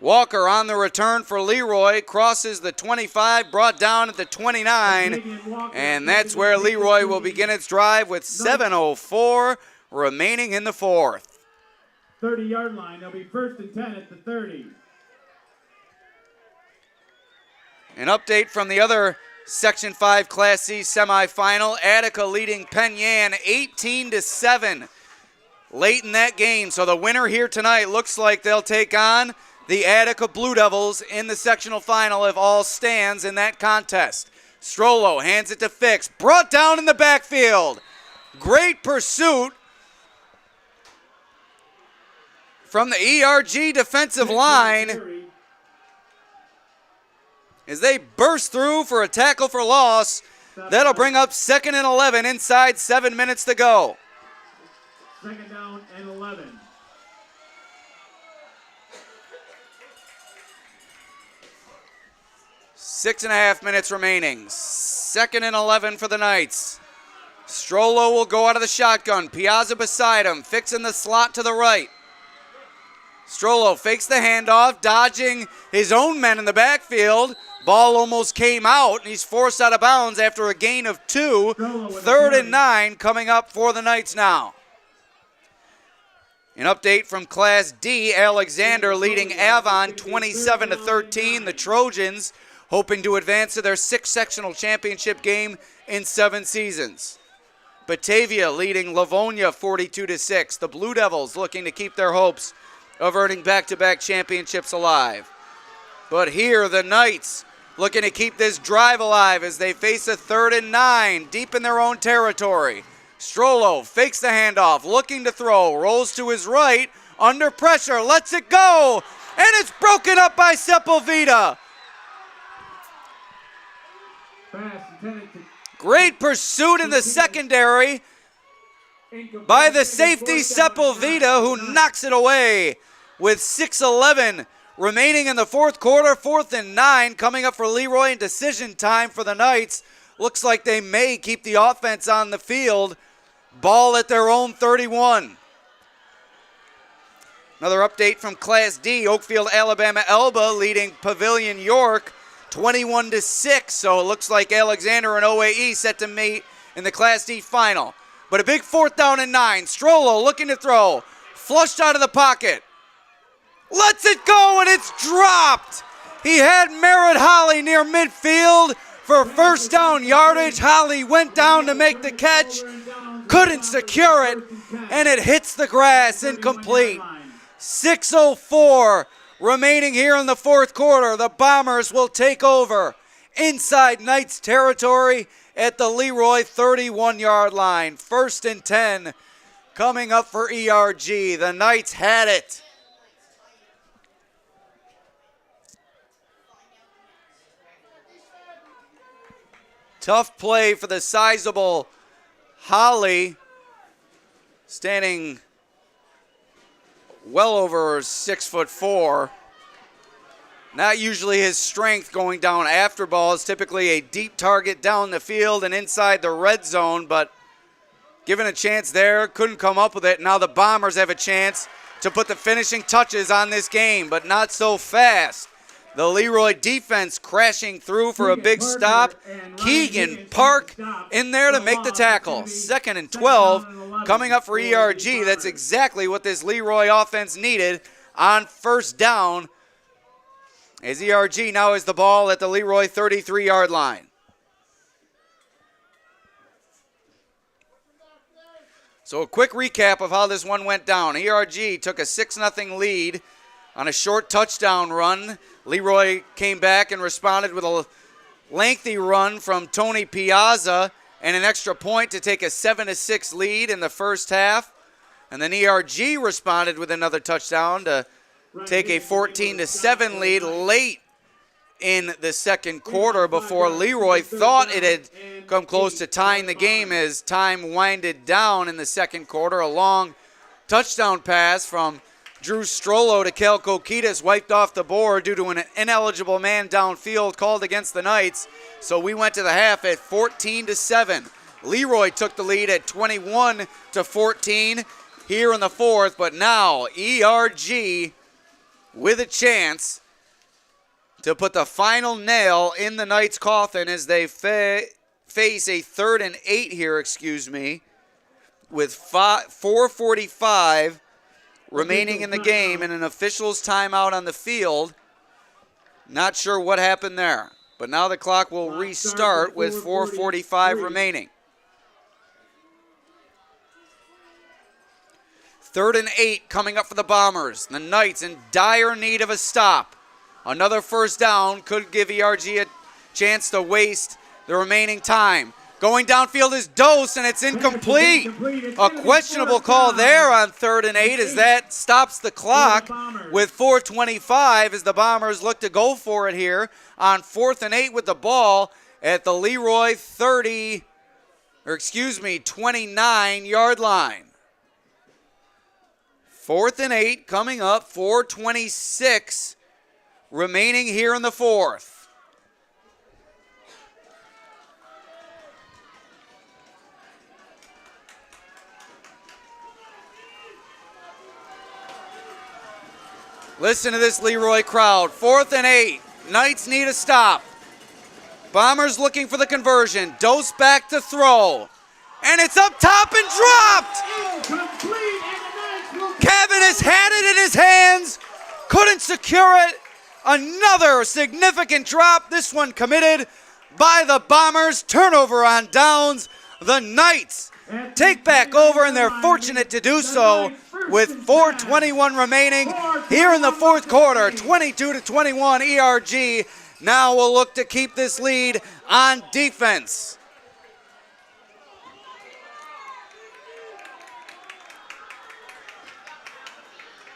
Walker on the return for LeRoy, crosses the 25, brought down at the 29, and that's where LeRoy will begin its drive with 7:04 remaining in the fourth. 30-yard line. They'll be 1st and 10 at the 30. An update from the other Section 5 Class C semifinal. Attica leading Penn Yan 18-7 late in that game. So the winner here tonight looks like they'll take on the Attica Blue Devils in the sectional final if all stands in that contest. Strollo hands it to Fix, brought down in the backfield. Great pursuit from the ERG defensive line as they burst through for a tackle for loss. That'll bring up 2nd and 11 inside 7 minutes to go. 2nd down and 11. Six and a half minutes remaining. 2nd and 11 for the Knights. Strollo will go out of the shotgun. Piazza beside him, fixing the slot to the right. Strollo fakes the handoff, dodging his own men in the backfield. Ball almost came out, and he's forced out of bounds after a gain of 2. 3rd and 9 coming up for the Knights now. An update from Class D, Alexander leading Avon 27-13. The Trojans hoping to advance to their 6th sectional championship game in 7 seasons. Batavia leading Livonia 42-6. The Blue Devils looking to keep their hopes of earning back-to-back championships alive. But here, the Knights looking to keep this drive alive as they face a 3rd and 9 deep in their own territory. Strollo fakes the handoff, looking to throw, rolls to his right, under pressure, lets it go, and it's broken up by Sepulveda. Great pursuit in the secondary by the safety Sepulveda, who knocks it away with 6:11 remaining in the 4th quarter. 4th and 9 coming up for LeRoy, and decision time for the Knights. Looks like they may keep the offense on the field. Ball at their own 31. Another update from Class D, Oakfield, Alabama, Elba leading Pavilion York 21-6. So it looks like Alexander and OAE set to meet in the Class D final. But a big 4th down and 9. Strollo looking to throw, flushed out of the pocket. Lets it go, and it's dropped. He had Merritt Holly near midfield for 1st down yardage. Holly went down to make the catch, couldn't secure it, and it hits the grass, incomplete. 6:04 remaining here in the 4th quarter. The Bombers will take over inside Knights territory at the LeRoy 31-yard line. 1st and 10 coming up for ERG. The Knights had it. Tough play for the sizable Holly, standing well over 6'4". Not usually his strength going down after balls, typically a deep target down the field and inside the red zone, but given a chance there, couldn't come up with it. Now the Bombers have a chance to put the finishing touches on this game, but not so fast. The LeRoy defense crashing through for a big stop. Keegan Park in there to make the tackle. 2nd and 12 coming up for ERG. That's exactly what this LeRoy offense needed on 1st down, as ERG now has the ball at the LeRoy 33-yard line. So a quick recap of how this one went down. ERG took a 6-0 lead on a short touchdown run. LeRoy came back and responded with a lengthy run from Tony Piazza and an extra point to take a 7-6 lead in the 1st half. And then ERG responded with another touchdown to take a 14-7 lead late in the 2nd quarter before LeRoy thought it had come close to tying the game as time winded down in the 2nd quarter. A long touchdown pass from Drew Strollo to Kel Kokitas wiped off the board due to an ineligible man downfield called against the Knights. So we went to the half at 14-7. LeRoy took the lead at 21-14 here in the 4th, but now ERG with a chance to put the final nail in the Knights' coffin as they face a 3rd and 8 here, with 4:45 remaining in the game and an official's timeout on the field. Not sure what happened there, but now the clock will restart with 4:45 remaining. 3rd and 8 coming up for the Bombers. The Knights in dire need of a stop. Another first down could give ERG a chance to waste the remaining time. Going downfield is Dose, and it's incomplete. A questionable call there on 3rd and 8 as that stops the clock with 4:25 as the Bombers look to go for it here on 4th and 8 with the ball at the LeRoy 29-yard line. 4th and 8 coming up, 4:26 remaining here in the 4th. Listen to this LeRoy crowd. 4th and 8. Knights need a stop. Bombers looking for the conversion. Dose back to throw. And it's up top and dropped. Cavanagh had it in his hands. Couldn't secure it. Another significant drop. This one committed by the Bombers. Turnover on downs. The Knights take back over, and they're fortunate to do so with 4:21 remaining here in the 4th quarter. 22-21 ERG. Now will look to keep this lead on defense.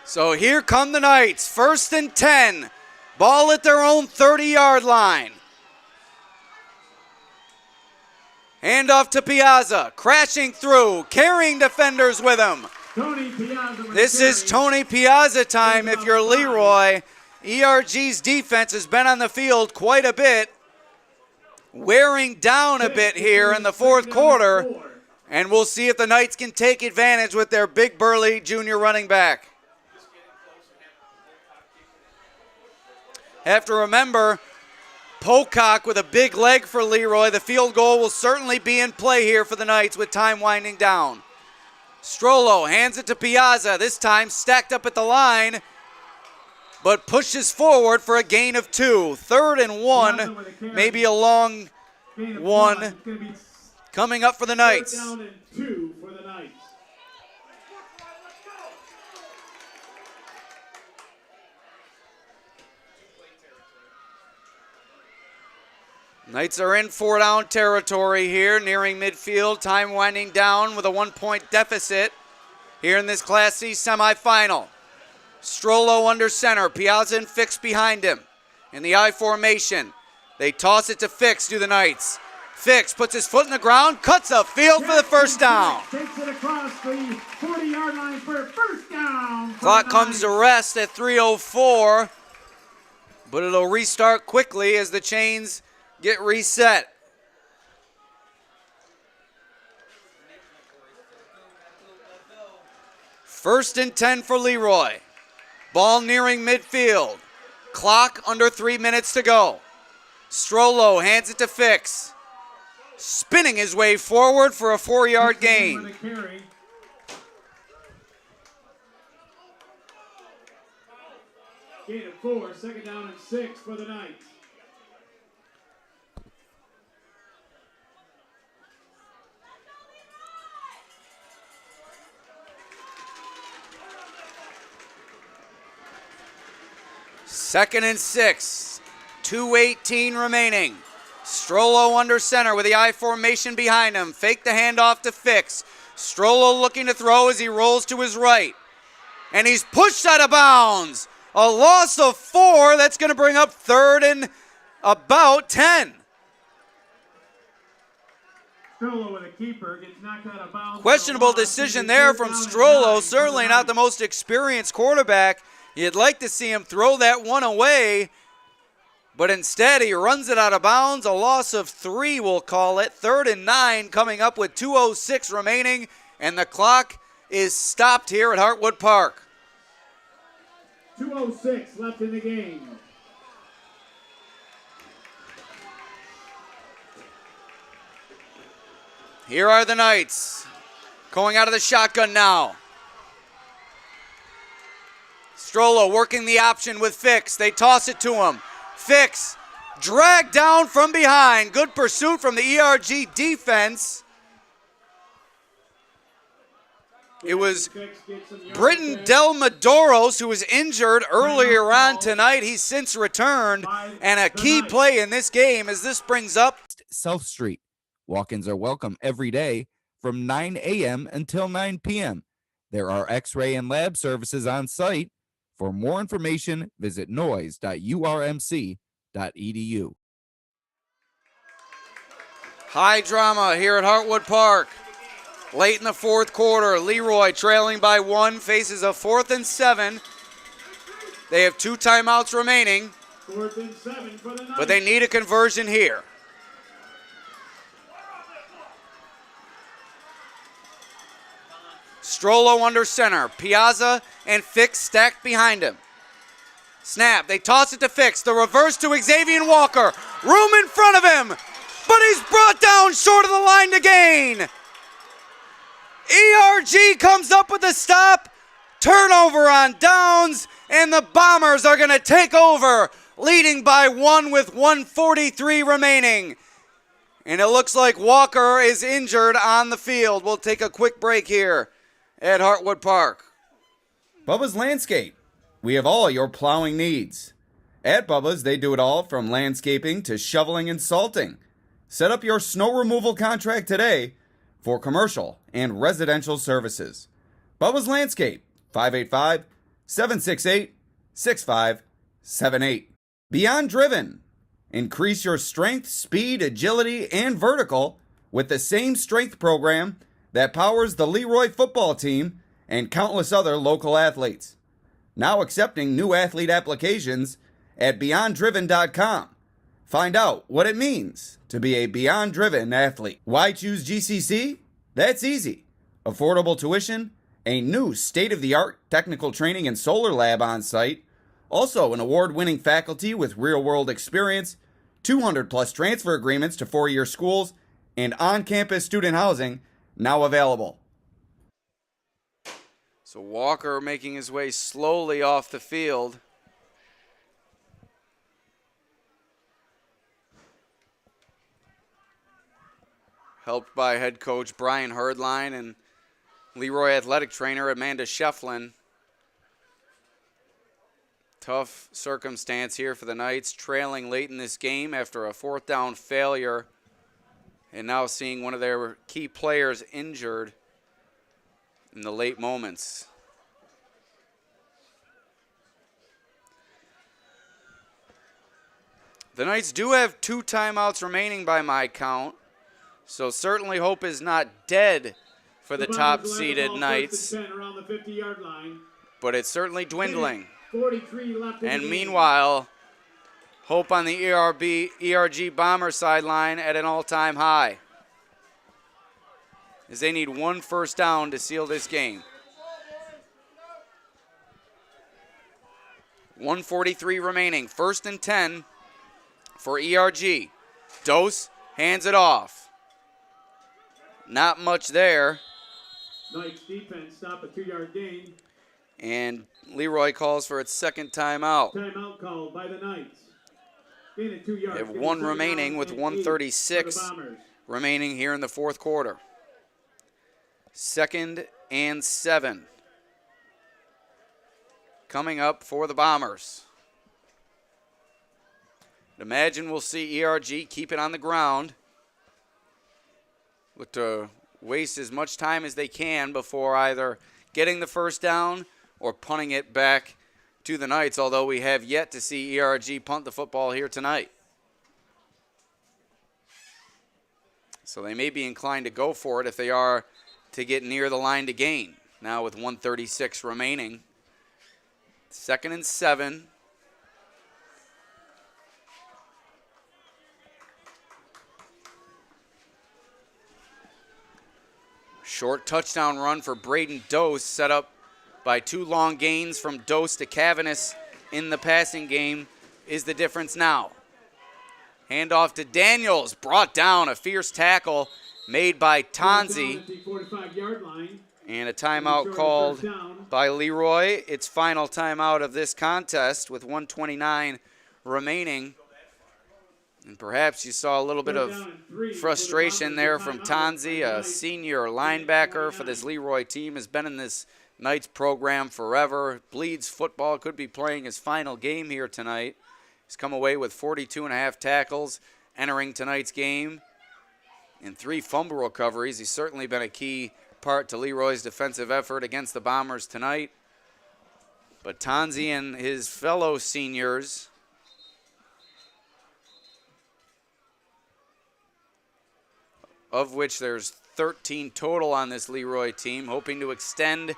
So here come the Knights. 1st and 10. Ball at their own 30-yard line. Handoff to Piazza, crashing through, carrying defenders with him. This is Tony Piazza time if you're LeRoy. ERG's defense has been on the field quite a bit, wearing down a bit here in the 4th quarter, and we'll see if the Knights can take advantage with their big burly junior running back. Have to remember, Pocock with a big leg for LeRoy. The field goal will certainly be in play here for the Knights with time winding down. Strollo hands it to Piazza, this time stacked up at the line, but pushes forward for a gain of 2. 3rd and 1, maybe a long one coming up for the Knights. 3rd down and 2 for the Knights. Knights are in 4-down territory here, nearing midfield. Time winding down with a 1-point deficit here in this Class C semifinal. Strollo under center, Piazza and Fix behind him. In the I formation, they toss it to Fix, do the Knights. Fix puts his foot in the ground, cuts up field for the first down. Takes it across the 40-yard line for a first down. Clock comes to rest at 3:04, but it'll restart quickly as the chains get reset. First and 10 for LeRoy. Ball nearing midfield. Clock under 3 minutes to go. Strollo hands it to Fix. Spinning his way forward for a 4-yard gain. Gain of 4, 2nd down and 6 for the Knights. Second and 6, 2:18 remaining. Strollo under center with the I formation behind him. Fake the handoff to Fix. Strollo looking to throw as he rolls to his right. And he's pushed out of bounds. A loss of 4. That's going to bring up 3rd and about 10. Strollo with a keeper gets knocked out of bounds. Questionable decision there from Strollo. Certainly not the most experienced quarterback. You'd like to see him throw that one away, but instead he runs it out of bounds. A loss of 3, we'll call it. 3rd and 9 coming up with 2:06 remaining, and the clock is stopped here at Hartwood Park. 2:06 left in the game. Here are the Knights going out of the shotgun now. Strollo working the option with Fix. They toss it to him. Fix dragged down from behind. Good pursuit from the ERG defense. It was Britton Del Madoros, who was injured earlier on tonight. He's since returned, and a key play in this game as this brings up South Street. Walk-ins are welcome every day from 9 a.m. until 9 p.m. There are x-ray and lab services on site. For more information, visit noise.urmc.edu. high drama here at Hartwood Park. Late in the fourth quarter, LeRoy trailing by 1, faces a 4th and 7. They have 2 timeouts remaining, 4th and 7 for the Knights. but they need a conversion here. Strollo under center. Piazza and Fix stacked behind him. Snap. They toss it to Fix. The reverse to Xavier Walker. Room in front of him. But he's brought down short of the line to gain. ERG comes up with a stop. Turnover on downs. And the Bombers are going to take over, leading by 1 with 1:43 remaining. And it looks like Walker is injured on the field. We'll take a quick break here at Hartwood Park. Bubba's Landscape. We have all your plowing needs. At Bubba's, they do it all from landscaping to shoveling and salting. Set up your snow removal contract today for commercial and residential services. Bubba's Landscape, 585-768-6578. Beyond Driven. Increase your strength, speed, agility, and vertical with the same strength program that powers the LeRoy football team and countless other local athletes. Now accepting new athlete applications at BeyondDriven.com. Find out what it means to be a Beyond Driven athlete. Why choose GCC? That's easy. Affordable tuition, a new state-of-the-art technical training and solar lab on site, also an award-winning faculty with real-world experience, 200-plus transfer agreements to 4-year schools, and on-campus student housing now available. So Walker making his way slowly off the field. Helped by head coach Brian Herdline and LeRoy athletic trainer Amanda Shefflin. Tough circumstance here for the Knights, trailing late in this game after a 4th down failure, and now seeing one of their key players injured in the late moments. The Knights do have 2 timeouts remaining by my count, so certainly hope is not dead for the top-seeded Knights, around the 50-yard line. but it's certainly dwindling. 43 left in And the game. meanwhile, hope on the ERG Bomber sideline at an all-time high, as they need 1 first down to seal this game. 1:43 remaining. 1st and 10 for ERG. Dose hands it off. Not much there. Knights defense stop a 2-yard gain. And LeRoy calls for its 2nd timeout. Timeout called by the Knights. Gain at 2 yards. They have 1 remaining with 1:36 remaining here in the 4th quarter. 2nd and 7. Coming up for the Bombers. I'd imagine we'll see ERG keep it on the ground. Look to waste as much time as they can before either getting the first down or punting it back to the Knights, although we have yet to see ERG punt the football here tonight. So they may be inclined to go for it if they are to get near the line to gain. Now with 1:36 remaining. 2nd and 7. Short touchdown run for Braden Dose, set up by 2 long gains from Dose to Cavanis in the passing game, is the difference now. Handoff to Daniels, brought down, a fierce tackle made by Tonzi. And a timeout called by LeRoy. Its final timeout of this contest with 1:29 remaining. And perhaps you saw a little bit of frustration there from Tanzi, a senior linebacker for this LeRoy team, has been in this Knights program forever, bleeds football, could be playing his final game here tonight. He's come away with 42.5 tackles entering tonight's game and 3 fumble recoveries. He's certainly been a key part to LeRoy's defensive effort against the Bombers tonight. But Tanzi and his fellow seniors of which there's 13 total on this LeRoy team, hoping to extend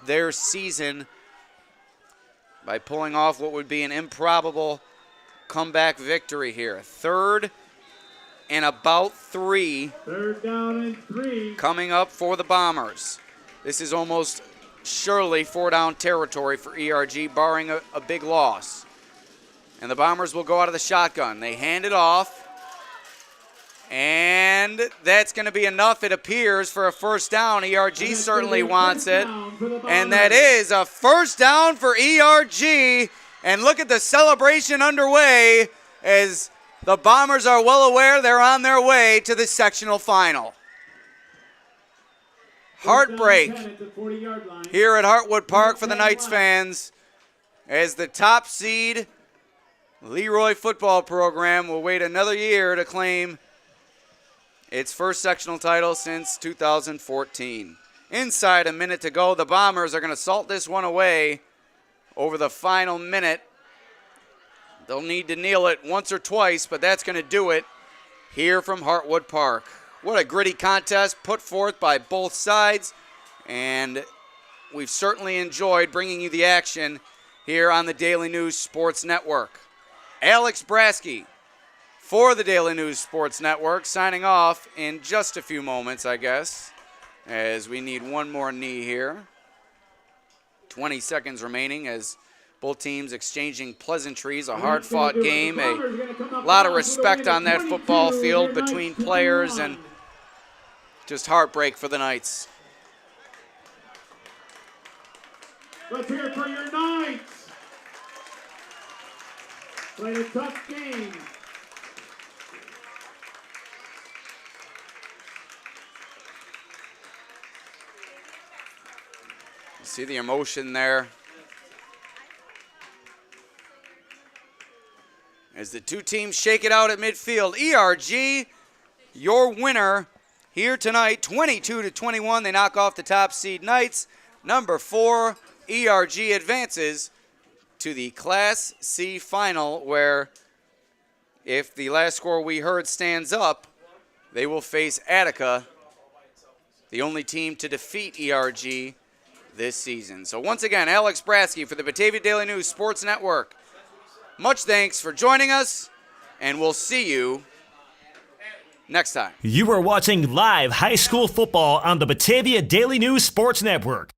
their season by pulling off what would be an improbable comeback victory here. 3rd and about 3. 3rd down and 3. Coming up for the Bombers. This is almost surely 4-down territory for ERG, barring a big loss. And the Bombers will go out of the shotgun. They hand it off. And that's going to be enough, it appears, for a first down. ERG certainly wants it. And that is a first down for ERG. And look at the celebration underway as the Bombers are well aware they're on their way to the sectional final. Heartbreak here at Hartwood Park for the Knights fans as the top seed LeRoy football program will wait another year to claim its first sectional title since 2014. Inside a minute to go, the Bombers are going to salt this one away over the final minute. They'll need to kneel it once or twice, but that's going to do it here from Hartwood Park. What a gritty contest put forth by both sides, and we've certainly enjoyed bringing you the action here on the Daily News Sports Network. Alex Brasky for the Daily News Sports Network, signing off in just a few moments, I guess, as we need one more knee here. 20 seconds remaining as both teams exchanging pleasantries, a hard-fought game, a lot of respect on that football field between players, and just heartbreak for the Knights. Let's hear it for your Knights. Played a tough game. See the emotion there as the two teams shake it out at midfield. ERG, your winner here tonight, 22-21. They knock off the top seed Knights. Number 4, ERG advances to the Class C final, where if the last score we heard stands up, they will face Attica, the only team to defeat ERG this season. So once again, Alex Brasky for the Batavia Daily News Sports Network. Much thanks for joining us, and we'll see you next time. You are watching live high school football on the Batavia Daily News Sports Network.